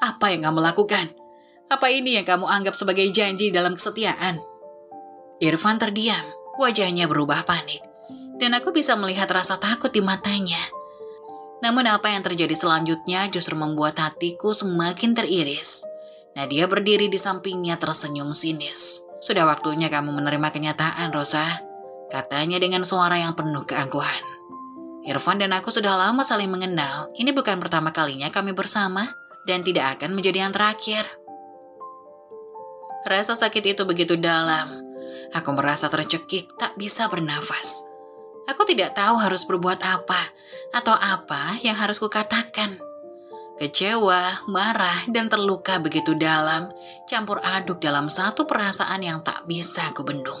Apa yang kamu lakukan? Apa ini yang kamu anggap sebagai janji dalam kesetiaan? Irfan terdiam, wajahnya berubah panik, dan aku bisa melihat rasa takut di matanya. Namun apa yang terjadi selanjutnya justru membuat hatiku semakin teriris. Nadia berdiri di sampingnya tersenyum sinis. Sudah waktunya kamu menerima kenyataan, Rosa, katanya dengan suara yang penuh keangkuhan. Irfan dan aku sudah lama saling mengenal. Ini bukan pertama kalinya kami bersama dan tidak akan menjadi yang terakhir. Rasa sakit itu begitu dalam. Aku merasa tercekik, tak bisa bernafas. Aku tidak tahu harus berbuat apa atau apa yang harus kukatakan. Kecewa, marah, dan terluka begitu dalam, campur aduk dalam satu perasaan yang tak bisa kubendung.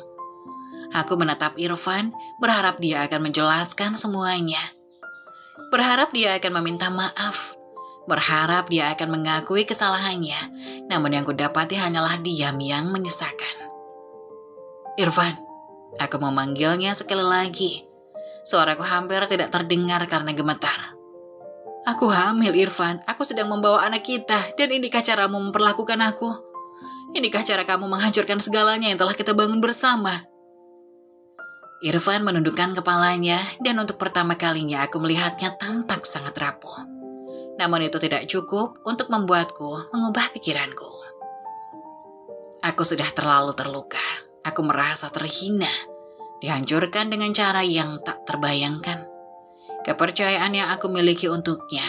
Aku menatap Irfan, berharap dia akan menjelaskan semuanya. Berharap dia akan meminta maaf. Berharap dia akan mengakui kesalahannya, namun yang kudapati hanyalah diam yang menyesakan. Irfan, aku memanggilnya sekali lagi. Suaraku hampir tidak terdengar karena gemetar. Aku hamil, Irfan. Aku sedang membawa anak kita, dan inikah caramu memperlakukan aku? Inikah cara kamu menghancurkan segalanya yang telah kita bangun bersama? Irfan menundukkan kepalanya, dan untuk pertama kalinya aku melihatnya tampak sangat rapuh. Namun itu tidak cukup untuk membuatku mengubah pikiranku. Aku sudah terlalu terluka. Aku merasa terhina, dihancurkan dengan cara yang tak terbayangkan. Kepercayaan yang aku miliki untuknya,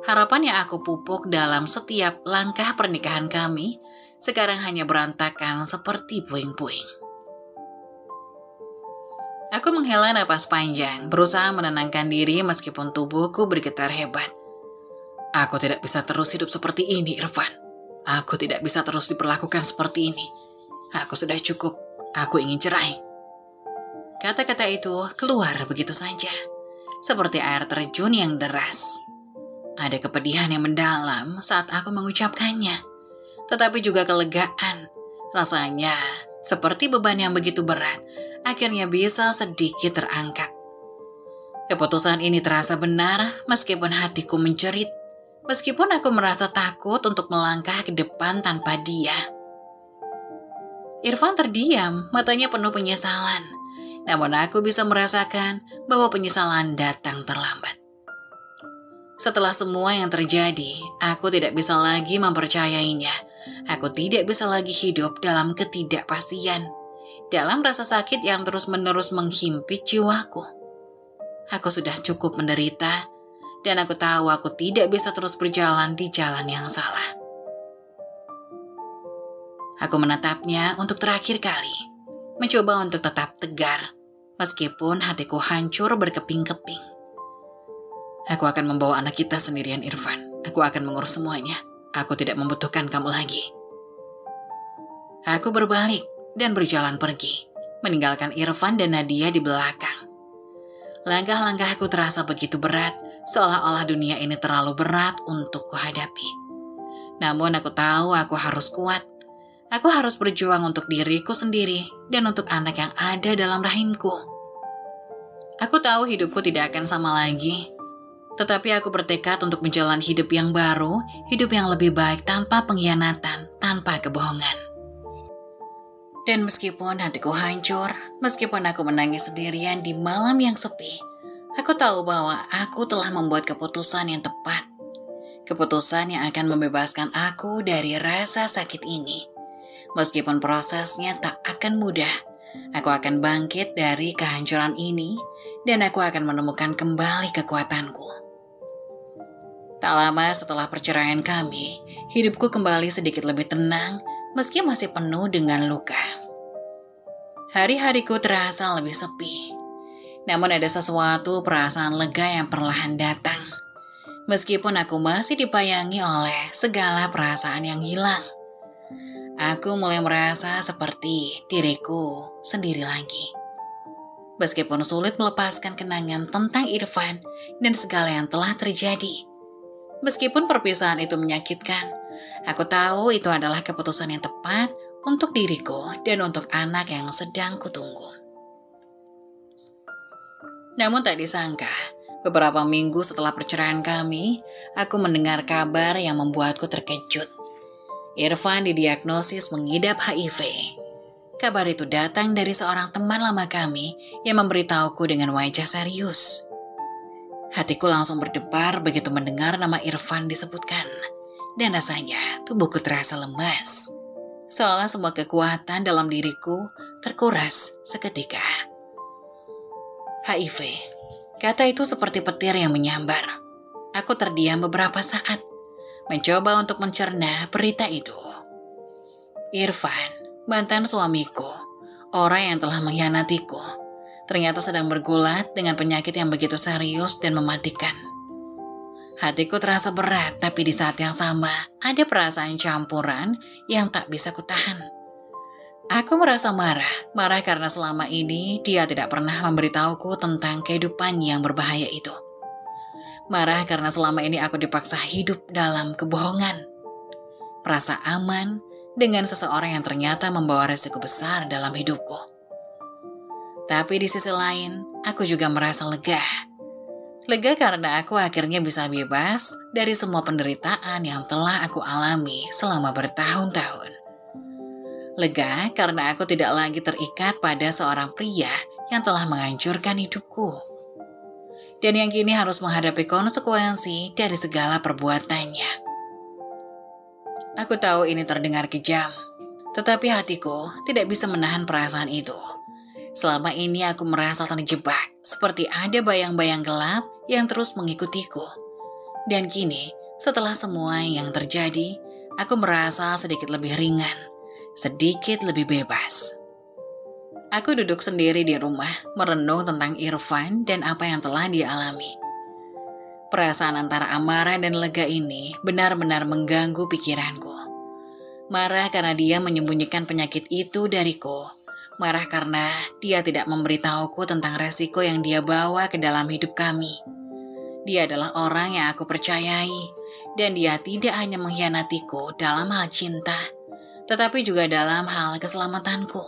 harapan yang aku pupuk dalam setiap langkah pernikahan kami, sekarang hanya berantakan seperti puing-puing. Aku menghela napas panjang, berusaha menenangkan diri meskipun tubuhku bergetar hebat. Aku tidak bisa terus hidup seperti ini, Irfan. Aku tidak bisa terus diperlakukan seperti ini. Aku sudah cukup. Aku ingin cerai. Kata-kata itu keluar begitu saja, seperti air terjun yang deras. Ada kepedihan yang mendalam saat aku mengucapkannya, tetapi juga kelegaan. Rasanya seperti beban yang begitu berat, akhirnya bisa sedikit terangkat. Keputusan ini terasa benar meskipun hatiku menjerit, meskipun aku merasa takut untuk melangkah ke depan tanpa dia. Irfan terdiam, matanya penuh penyesalan. Namun aku bisa merasakan bahwa penyesalan datang terlambat. Setelah semua yang terjadi, aku tidak bisa lagi mempercayainya. Aku tidak bisa lagi hidup dalam ketidakpastian, dalam rasa sakit yang terus-menerus menghimpit jiwaku. Aku sudah cukup menderita, dan aku tahu aku tidak bisa terus berjalan di jalan yang salah. Aku menatapnya untuk terakhir kali, mencoba untuk tetap tegar, meskipun hatiku hancur berkeping-keping. Aku akan membawa anak kita sendirian, Irfan. Aku akan mengurus semuanya. Aku tidak membutuhkan kamu lagi. Aku berbalik dan berjalan pergi, meninggalkan Irfan dan Nadia di belakang. Langkah-langkahku terasa begitu berat, seolah-olah dunia ini terlalu berat untuk kuhadapi. Namun aku tahu aku harus kuat. Aku harus berjuang untuk diriku sendiri dan untuk anak yang ada dalam rahimku. Aku tahu hidupku tidak akan sama lagi, tetapi aku bertekad untuk menjalani hidup yang baru, hidup yang lebih baik tanpa pengkhianatan, tanpa kebohongan. Dan meskipun hatiku hancur, meskipun aku menangis sendirian di malam yang sepi, aku tahu bahwa aku telah membuat keputusan yang tepat. Keputusan yang akan membebaskan aku dari rasa sakit ini. Meskipun prosesnya tak akan mudah, aku akan bangkit dari kehancuran ini dan aku akan menemukan kembali kekuatanku. Tak lama setelah perceraian kami, hidupku kembali sedikit lebih tenang meski masih penuh dengan luka. Hari-hariku terasa lebih sepi. Namun ada sesuatu perasaan lega yang perlahan datang. Meskipun aku masih dibayangi oleh segala perasaan yang hilang, aku mulai merasa seperti diriku sendiri lagi. Meskipun sulit melepaskan kenangan tentang Irfan dan segala yang telah terjadi. Meskipun perpisahan itu menyakitkan, aku tahu itu adalah keputusan yang tepat untuk diriku dan untuk anak yang sedang kutunggu. Namun tak disangka, beberapa minggu setelah perceraian kami, aku mendengar kabar yang membuatku terkejut. Irfan didiagnosis mengidap HIV. Kabar itu datang dari seorang teman lama kami yang memberitahuku dengan wajah serius. Hatiku langsung berdebar begitu mendengar nama Irfan disebutkan. Dan rasanya tubuhku terasa lemas. Seolah semua kekuatan dalam diriku terkuras seketika. HIV. Kata itu seperti petir yang menyambar. Aku terdiam beberapa saat, mencoba untuk mencerna berita itu. Irfan, mantan suamiku, orang yang telah mengkhianatiku, ternyata sedang bergulat dengan penyakit yang begitu serius dan mematikan. Hatiku terasa berat, tapi di saat yang sama, ada perasaan campuran yang tak bisa kutahan. Aku merasa marah karena selama ini dia tidak pernah memberitahuku tentang kehidupan yang berbahaya itu. Marah karena selama ini aku dipaksa hidup dalam kebohongan. Merasa aman dengan seseorang yang ternyata membawa resiko besar dalam hidupku. Tapi di sisi lain, aku juga merasa lega. Lega karena aku akhirnya bisa bebas dari semua penderitaan yang telah aku alami selama bertahun-tahun. Lega karena aku tidak lagi terikat pada seorang pria yang telah menghancurkan hidupku. Dan yang kini harus menghadapi konsekuensi dari segala perbuatannya. Aku tahu ini terdengar kejam, tetapi hatiku tidak bisa menahan perasaan itu. Selama ini aku merasa terjebak, seperti ada bayang-bayang gelap yang terus mengikutiku. Dan kini, setelah semua yang terjadi, aku merasa sedikit lebih ringan, sedikit lebih bebas. Aku duduk sendiri di rumah, merenung tentang Irfan dan apa yang telah dia alami. Perasaan antara amarah dan lega ini benar-benar mengganggu pikiranku. Marah karena dia menyembunyikan penyakit itu dariku. Marah karena dia tidak memberitahuku tentang resiko yang dia bawa ke dalam hidup kami. Dia adalah orang yang aku percayai, dan dia tidak hanya mengkhianatiku dalam hal cinta, tetapi juga dalam hal keselamatanku.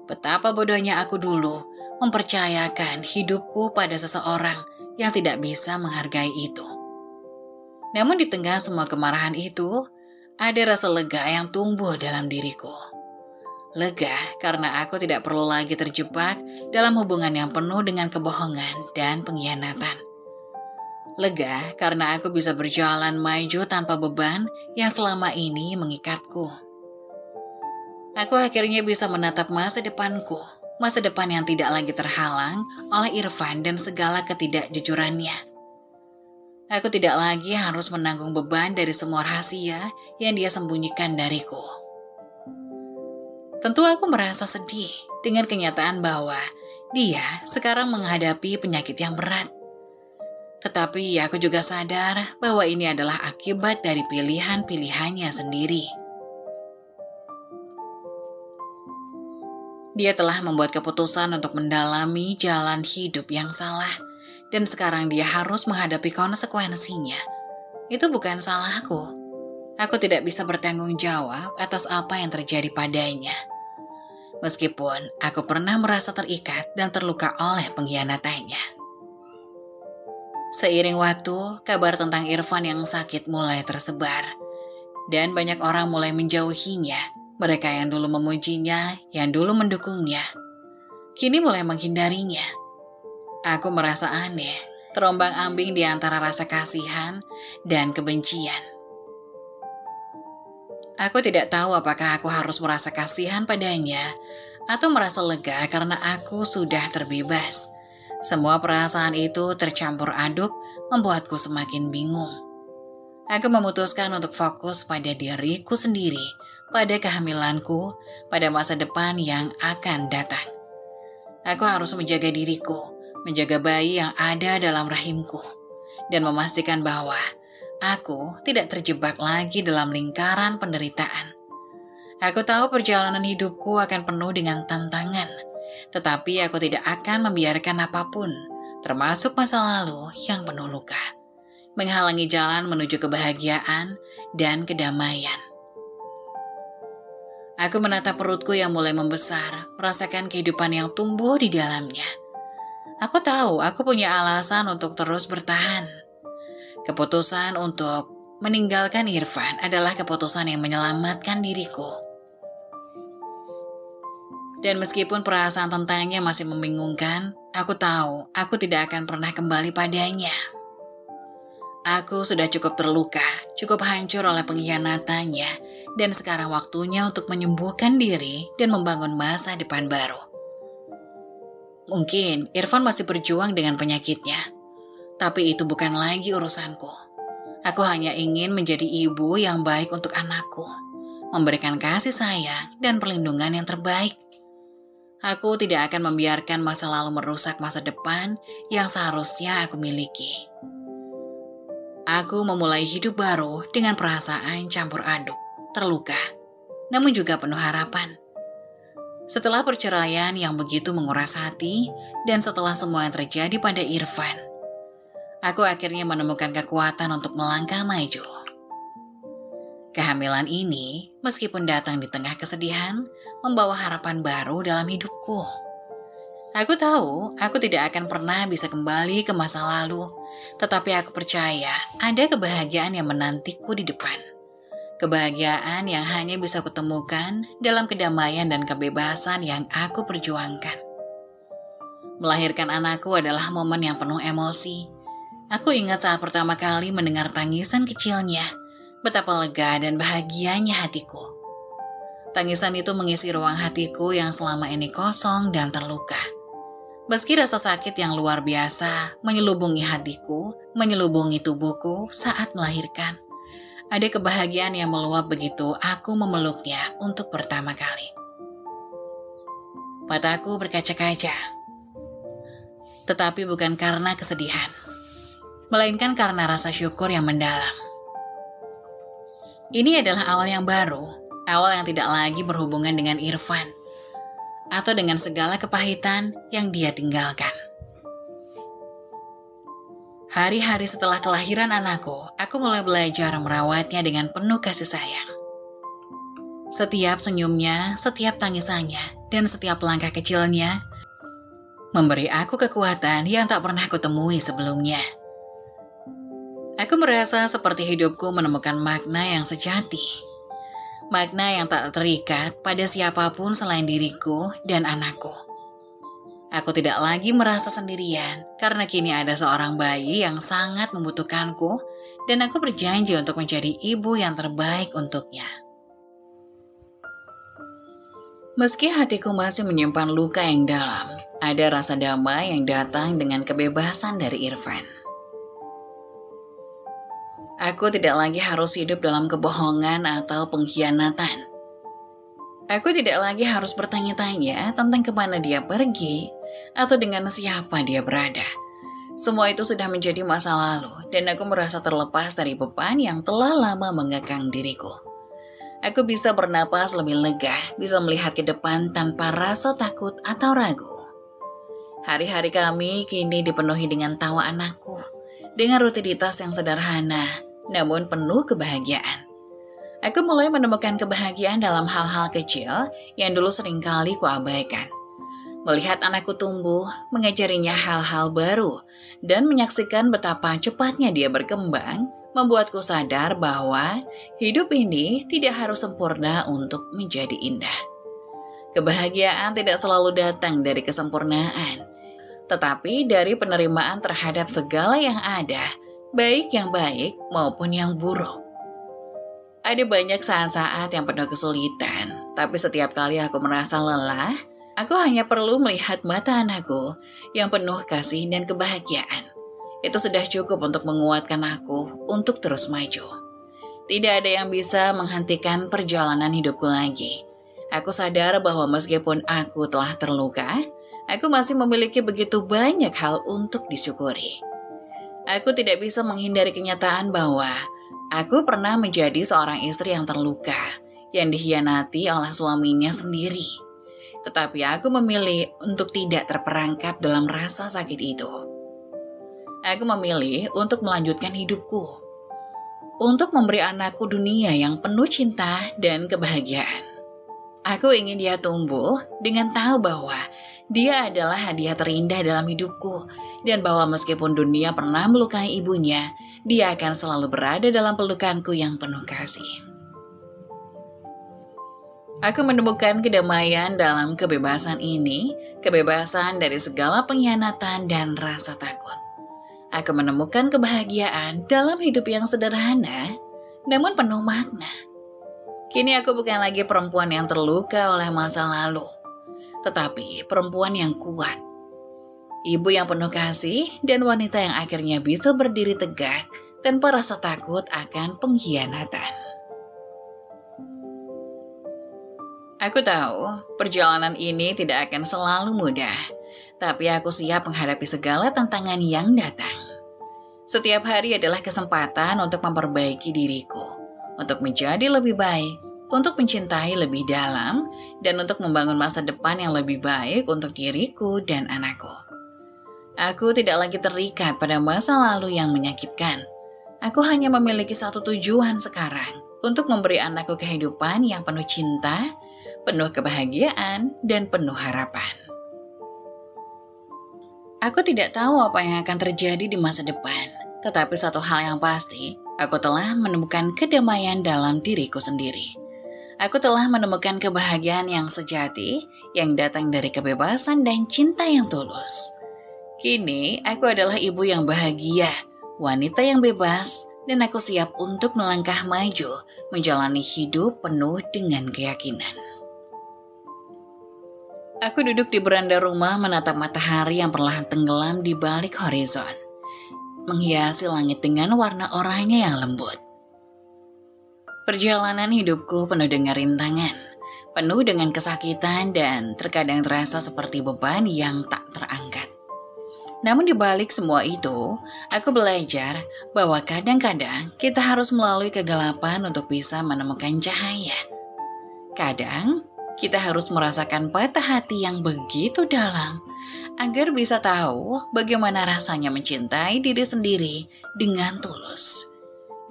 Betapa bodohnya aku dulu mempercayakan hidupku pada seseorang yang tidak bisa menghargai itu. Namun di tengah semua kemarahan itu, ada rasa lega yang tumbuh dalam diriku. Lega karena aku tidak perlu lagi terjebak dalam hubungan yang penuh dengan kebohongan dan pengkhianatan. Lega karena aku bisa berjalan maju tanpa beban yang selama ini mengikatku. Aku akhirnya bisa menatap masa depanku, masa depan yang tidak lagi terhalang oleh Irfan dan segala ketidakjujurannya. Aku tidak lagi harus menanggung beban dari semua rahasia yang dia sembunyikan dariku. Tentu aku merasa sedih dengan kenyataan bahwa dia sekarang menghadapi penyakit yang berat. Tetapi aku juga sadar bahwa ini adalah akibat dari pilihan-pilihannya sendiri. Dia telah membuat keputusan untuk mendalami jalan hidup yang salah, dan sekarang dia harus menghadapi konsekuensinya. Itu bukan salahku. Aku tidak bisa bertanggung jawab atas apa yang terjadi padanya. Meskipun aku pernah merasa terikat dan terluka oleh pengkhianatannya. Seiring waktu, kabar tentang Irfan yang sakit mulai tersebar, dan banyak orang mulai menjauhinya Mereka yang dulu memujinya, yang dulu mendukungnya, kini mulai menghindarinya. Aku merasa aneh, terombang-ambing di antara rasa kasihan dan kebencian. Aku tidak tahu apakah aku harus merasa kasihan padanya atau merasa lega karena aku sudah terbebas. Semua perasaan itu tercampur aduk membuatku semakin bingung. Aku memutuskan untuk fokus pada diriku sendiri, pada kehamilanku, pada masa depan yang akan datang. Aku harus menjaga diriku, menjaga bayi yang ada dalam rahimku, dan memastikan bahwa aku tidak terjebak lagi dalam lingkaran penderitaan. Aku tahu perjalanan hidupku akan penuh dengan tantangan, tetapi aku tidak akan membiarkan apapun, termasuk masa lalu yang penuh luka, menghalangi jalan menuju kebahagiaan dan kedamaian. Aku menatap perutku yang mulai membesar, merasakan kehidupan yang tumbuh di dalamnya. Aku tahu aku punya alasan untuk terus bertahan. Keputusan untuk meninggalkan Irfan adalah keputusan yang menyelamatkan diriku. Dan meskipun perasaan tentangnya masih membingungkan, aku tahu aku tidak akan pernah kembali padanya. Aku sudah cukup terluka, cukup hancur oleh pengkhianatannya, dan sekarang waktunya untuk menyembuhkan diri dan membangun masa depan baru. Mungkin Irfan masih berjuang dengan penyakitnya, tapi itu bukan lagi urusanku. Aku hanya ingin menjadi ibu yang baik untuk anakku, memberikan kasih sayang dan perlindungan yang terbaik. Aku tidak akan membiarkan masa lalu merusak masa depan yang seharusnya aku miliki. Aku memulai hidup baru dengan perasaan campur aduk, terluka, namun juga penuh harapan. Setelah perceraian yang begitu menguras hati, dan setelah semua yang terjadi pada Irfan, aku akhirnya menemukan kekuatan untuk melangkah maju. Kehamilan ini, meskipun datang di tengah kesedihan, membawa harapan baru dalam hidupku. Aku tahu aku tidak akan pernah bisa kembali ke masa lalu, tetapi aku percaya ada kebahagiaan yang menantiku di depan. Kebahagiaan yang hanya bisa kutemukan dalam kedamaian dan kebebasan yang aku perjuangkan. Melahirkan anakku adalah momen yang penuh emosi. Aku ingat saat pertama kali mendengar tangisan kecilnya, betapa lega dan bahagianya hatiku. Tangisan itu mengisi ruang hatiku yang selama ini kosong dan terluka. Meski rasa sakit yang luar biasa menyelubungi hatiku, menyelubungi tubuhku saat melahirkan, ada kebahagiaan yang meluap begitu aku memeluknya untuk pertama kali. Mataku berkaca-kaca, tetapi bukan karena kesedihan, melainkan karena rasa syukur yang mendalam. Ini adalah awal yang baru, awal yang tidak lagi berhubungan dengan Irfan, atau dengan segala kepahitan yang dia tinggalkan. Hari-hari setelah kelahiran anakku, aku mulai belajar merawatnya dengan penuh kasih sayang. Setiap senyumnya, setiap tangisannya, dan setiap langkah kecilnya memberi aku kekuatan yang tak pernah kutemui sebelumnya. Aku merasa seperti hidupku menemukan makna yang sejati. Makna yang tak terikat pada siapapun selain diriku dan anakku. Aku tidak lagi merasa sendirian karena kini ada seorang bayi yang sangat membutuhkanku, dan aku berjanji untuk menjadi ibu yang terbaik untuknya. Meski hatiku masih menyimpan luka yang dalam, ada rasa damai yang datang dengan kebebasan dari Irfan. Aku tidak lagi harus hidup dalam kebohongan atau pengkhianatan. Aku tidak lagi harus bertanya-tanya tentang kemana dia pergi atau dengan siapa dia berada. Semua itu sudah menjadi masa lalu, dan aku merasa terlepas dari beban yang telah lama mengekang diriku. Aku bisa bernapas lebih lega, bisa melihat ke depan tanpa rasa takut atau ragu. Hari-hari kami kini dipenuhi dengan tawa anakku, dengan rutinitas yang sederhana, namun penuh kebahagiaan. Aku mulai menemukan kebahagiaan dalam hal-hal kecil yang dulu seringkali kuabaikan. Melihat anakku tumbuh, mengajarinya hal-hal baru, dan menyaksikan betapa cepatnya dia berkembang, membuatku sadar bahwa hidup ini tidak harus sempurna untuk menjadi indah. Kebahagiaan tidak selalu datang dari kesempurnaan, tetapi dari penerimaan terhadap segala yang ada, baik yang baik maupun yang buruk. Ada banyak saat-saat yang penuh kesulitan, tapi setiap kali aku merasa lelah, aku hanya perlu melihat mata anakku yang penuh kasih dan kebahagiaan. Itu sudah cukup untuk menguatkan aku untuk terus maju. Tidak ada yang bisa menghentikan perjalanan hidupku lagi. Aku sadar bahwa meskipun aku telah terluka, aku masih memiliki begitu banyak hal untuk disyukuri. Aku tidak bisa menghindari kenyataan bahwa aku pernah menjadi seorang istri yang terluka, yang dikhianati oleh suaminya sendiri. Tetapi aku memilih untuk tidak terperangkap dalam rasa sakit itu. Aku memilih untuk melanjutkan hidupku, untuk memberi anakku dunia yang penuh cinta dan kebahagiaan. Aku ingin dia tumbuh dengan tahu bahwa dia adalah hadiah terindah dalam hidupku, dan bahwa meskipun dunia pernah melukai ibunya, dia akan selalu berada dalam pelukanku yang penuh kasih. Aku menemukan kedamaian dalam kebebasan ini, kebebasan dari segala pengkhianatan dan rasa takut. Aku menemukan kebahagiaan dalam hidup yang sederhana, namun penuh makna. Kini aku bukan lagi perempuan yang terluka oleh masa lalu, tetapi perempuan yang kuat. Ibu yang penuh kasih dan wanita yang akhirnya bisa berdiri tegak tanpa rasa takut akan pengkhianatan. Aku tahu perjalanan ini tidak akan selalu mudah, tapi aku siap menghadapi segala tantangan yang datang. Setiap hari adalah kesempatan untuk memperbaiki diriku, untuk menjadi lebih baik, untuk mencintai lebih dalam, dan untuk membangun masa depan yang lebih baik untuk diriku dan anakku. Aku tidak lagi terikat pada masa lalu yang menyakitkan. Aku hanya memiliki satu tujuan sekarang, untuk memberi anakku kehidupan yang penuh cinta, penuh kebahagiaan, dan penuh harapan. Aku tidak tahu apa yang akan terjadi di masa depan, tetapi satu hal yang pasti, aku telah menemukan kedamaian dalam diriku sendiri. Aku telah menemukan kebahagiaan yang sejati, yang datang dari kebebasan dan cinta yang tulus. Kini, aku adalah ibu yang bahagia, wanita yang bebas, dan aku siap untuk melangkah maju, menjalani hidup penuh dengan keyakinan. Aku duduk di beranda rumah menatap matahari yang perlahan tenggelam di balik horizon, menghiasi langit dengan warna oranye yang lembut. Perjalanan hidupku penuh dengan rintangan, penuh dengan kesakitan dan terkadang terasa seperti beban yang tak terangkat. Namun di balik semua itu, aku belajar bahwa kadang-kadang kita harus melalui kegelapan untuk bisa menemukan cahaya. Kadang, kita harus merasakan patah hati yang begitu dalam agar bisa tahu bagaimana rasanya mencintai diri sendiri dengan tulus.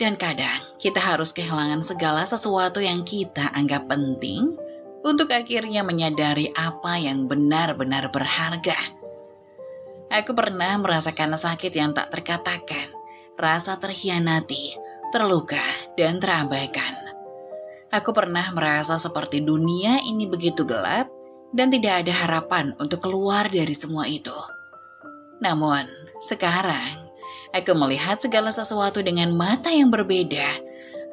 Dan kadang kita harus kehilangan segala sesuatu yang kita anggap penting untuk akhirnya menyadari apa yang benar-benar berharga. Aku pernah merasakan sakit yang tak terkatakan, rasa terhianati, terluka, dan terabaikan. Aku pernah merasa seperti dunia ini begitu gelap dan tidak ada harapan untuk keluar dari semua itu. Namun, sekarang aku melihat segala sesuatu dengan mata yang berbeda.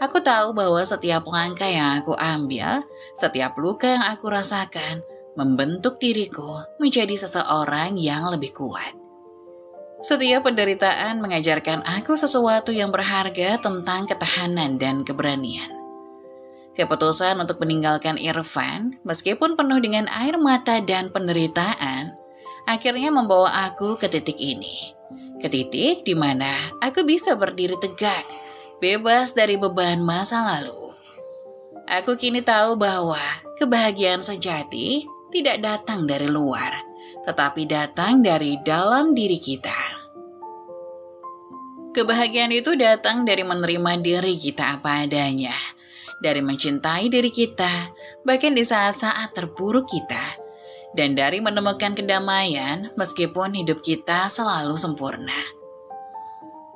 Aku tahu bahwa setiap langkah yang aku ambil, setiap luka yang aku rasakan, membentuk diriku menjadi seseorang yang lebih kuat. Setiap penderitaan mengajarkan aku sesuatu yang berharga tentang ketahanan dan keberanian. Keputusan untuk meninggalkan Irfan, meskipun penuh dengan air mata dan penderitaan, akhirnya membawa aku ke titik ini. Ke titik di mana aku bisa berdiri tegak, bebas dari beban masa lalu. Aku kini tahu bahwa kebahagiaan sejati tidak datang dari luar, tetapi datang dari dalam diri kita. Kebahagiaan itu datang dari menerima diri kita apa adanya, dari mencintai diri kita, bahkan di saat-saat terburuk kita, dan dari menemukan kedamaian meskipun hidup kita selalu sempurna.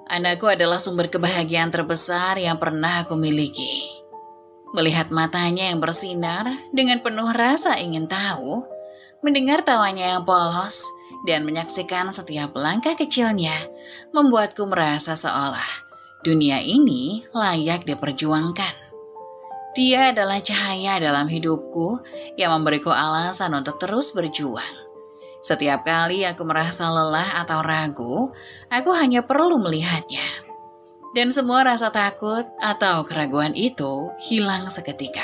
Anakku adalah sumber kebahagiaan terbesar yang pernah aku miliki. Melihat matanya yang bersinar dengan penuh rasa ingin tahu, mendengar tawanya yang polos, dan menyaksikan setiap langkah kecilnya, membuatku merasa seolah dunia ini layak diperjuangkan. Dia adalah cahaya dalam hidupku yang memberiku alasan untuk terus berjuang. Setiap kali aku merasa lelah atau ragu, aku hanya perlu melihatnya. Dan semua rasa takut atau keraguan itu hilang seketika.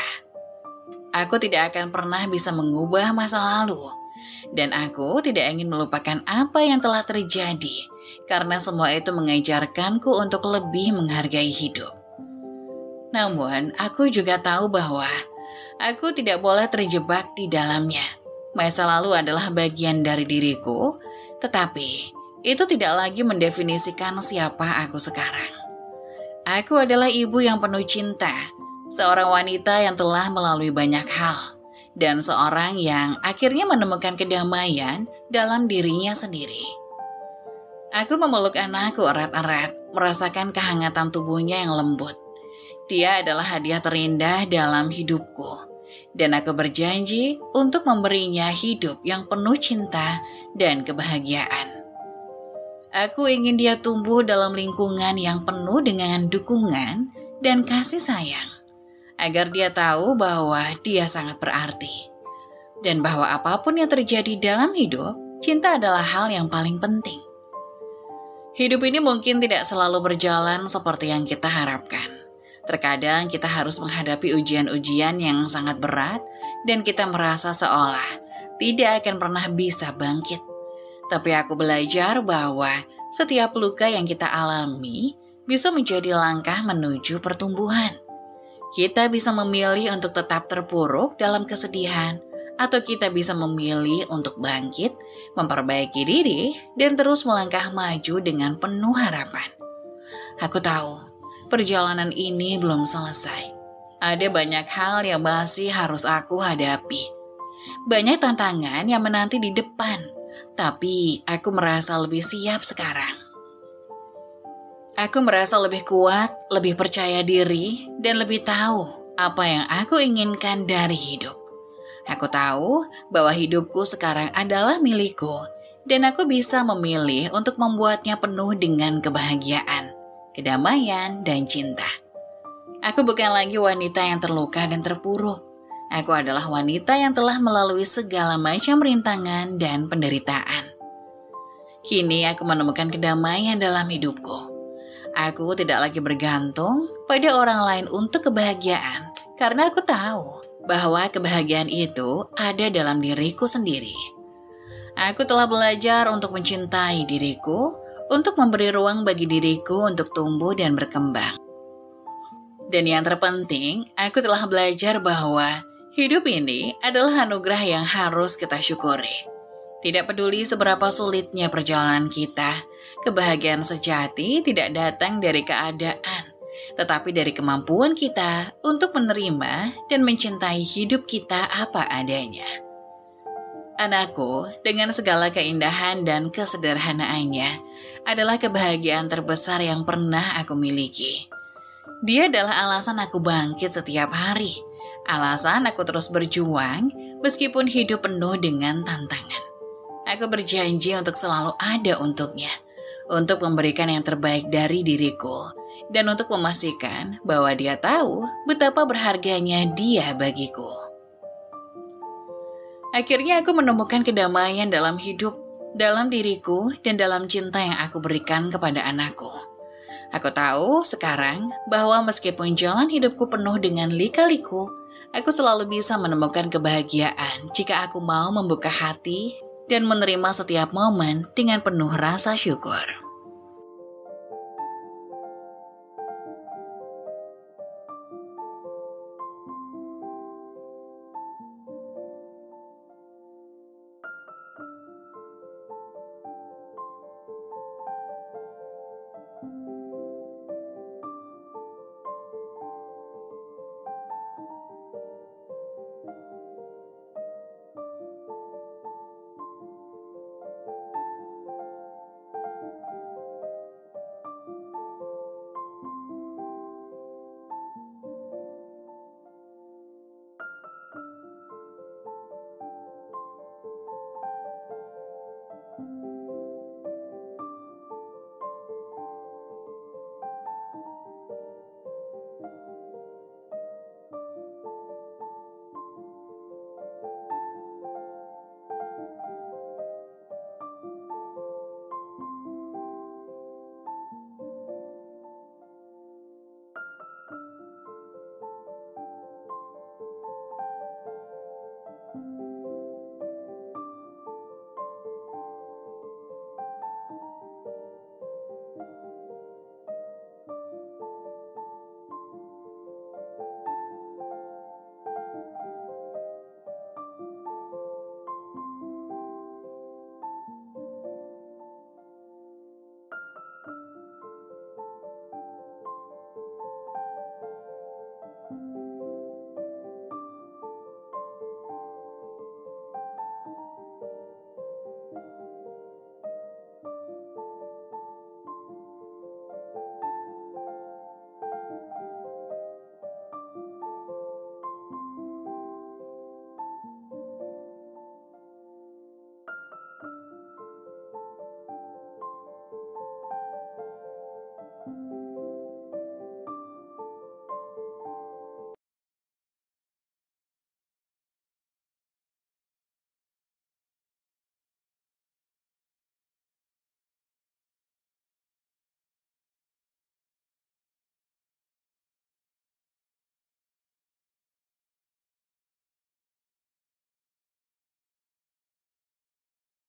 Aku tidak akan pernah bisa mengubah masa lalu. Dan aku tidak ingin melupakan apa yang telah terjadi, karena semua itu mengajarkanku untuk lebih menghargai hidup. Namun, aku juga tahu bahwa aku tidak boleh terjebak di dalamnya. Masa lalu adalah bagian dari diriku, tetapi itu tidak lagi mendefinisikan siapa aku sekarang. Aku adalah ibu yang penuh cinta, seorang wanita yang telah melalui banyak hal, dan seorang yang akhirnya menemukan kedamaian dalam dirinya sendiri. Aku memeluk anakku erat-erat, merasakan kehangatan tubuhnya yang lembut. Dia adalah hadiah terindah dalam hidupku. Dan aku berjanji untuk memberinya hidup yang penuh cinta dan kebahagiaan. Aku ingin dia tumbuh dalam lingkungan yang penuh dengan dukungan dan kasih sayang, agar dia tahu bahwa dia sangat berarti. Dan bahwa apapun yang terjadi dalam hidup, cinta adalah hal yang paling penting. Hidup ini mungkin tidak selalu berjalan seperti yang kita harapkan. Terkadang kita harus menghadapi ujian-ujian yang sangat berat dan kita merasa seolah tidak akan pernah bisa bangkit. Tapi aku belajar bahwa setiap luka yang kita alami bisa menjadi langkah menuju pertumbuhan. Kita bisa memilih untuk tetap terpuruk dalam kesedihan, atau kita bisa memilih untuk bangkit, memperbaiki diri, dan terus melangkah maju dengan penuh harapan. Aku tahu perjalanan ini belum selesai. Ada banyak hal yang masih harus aku hadapi. Banyak tantangan yang menanti di depan, tapi aku merasa lebih siap sekarang. Aku merasa lebih kuat, lebih percaya diri, dan lebih tahu apa yang aku inginkan dari hidup. Aku tahu bahwa hidupku sekarang adalah milikku, dan aku bisa memilih untuk membuatnya penuh dengan kebahagiaan, kedamaian, dan cinta. Aku bukan lagi wanita yang terluka dan terpuruk. Aku adalah wanita yang telah melalui segala macam rintangan dan penderitaan. Kini aku menemukan kedamaian dalam hidupku. Aku tidak lagi bergantung pada orang lain untuk kebahagiaan, karena aku tahu bahwa kebahagiaan itu ada dalam diriku sendiri. Aku telah belajar untuk mencintai diriku, untuk memberi ruang bagi diriku untuk tumbuh dan berkembang. Dan yang terpenting, aku telah belajar bahwa hidup ini adalah anugerah yang harus kita syukuri. Tidak peduli seberapa sulitnya perjalanan kita, kebahagiaan sejati tidak datang dari keadaan, tetapi dari kemampuan kita untuk menerima dan mencintai hidup kita apa adanya. Anakku, dengan segala keindahan dan kesederhanaannya, adalah kebahagiaan terbesar yang pernah aku miliki. Dia adalah alasan aku bangkit setiap hari, alasan aku terus berjuang meskipun hidup penuh dengan tantangan. Aku berjanji untuk selalu ada untuknya, untuk memberikan yang terbaik dari diriku, dan untuk memastikan bahwa dia tahu betapa berharganya dia bagiku. Akhirnya aku menemukan kedamaian dalam hidup, dalam diriku, dan dalam cinta yang aku berikan kepada anakku. Aku tahu sekarang bahwa meskipun jalan hidupku penuh dengan lika-liku, aku selalu bisa menemukan kebahagiaan jika aku mau membuka hati dan menerima setiap momen dengan penuh rasa syukur.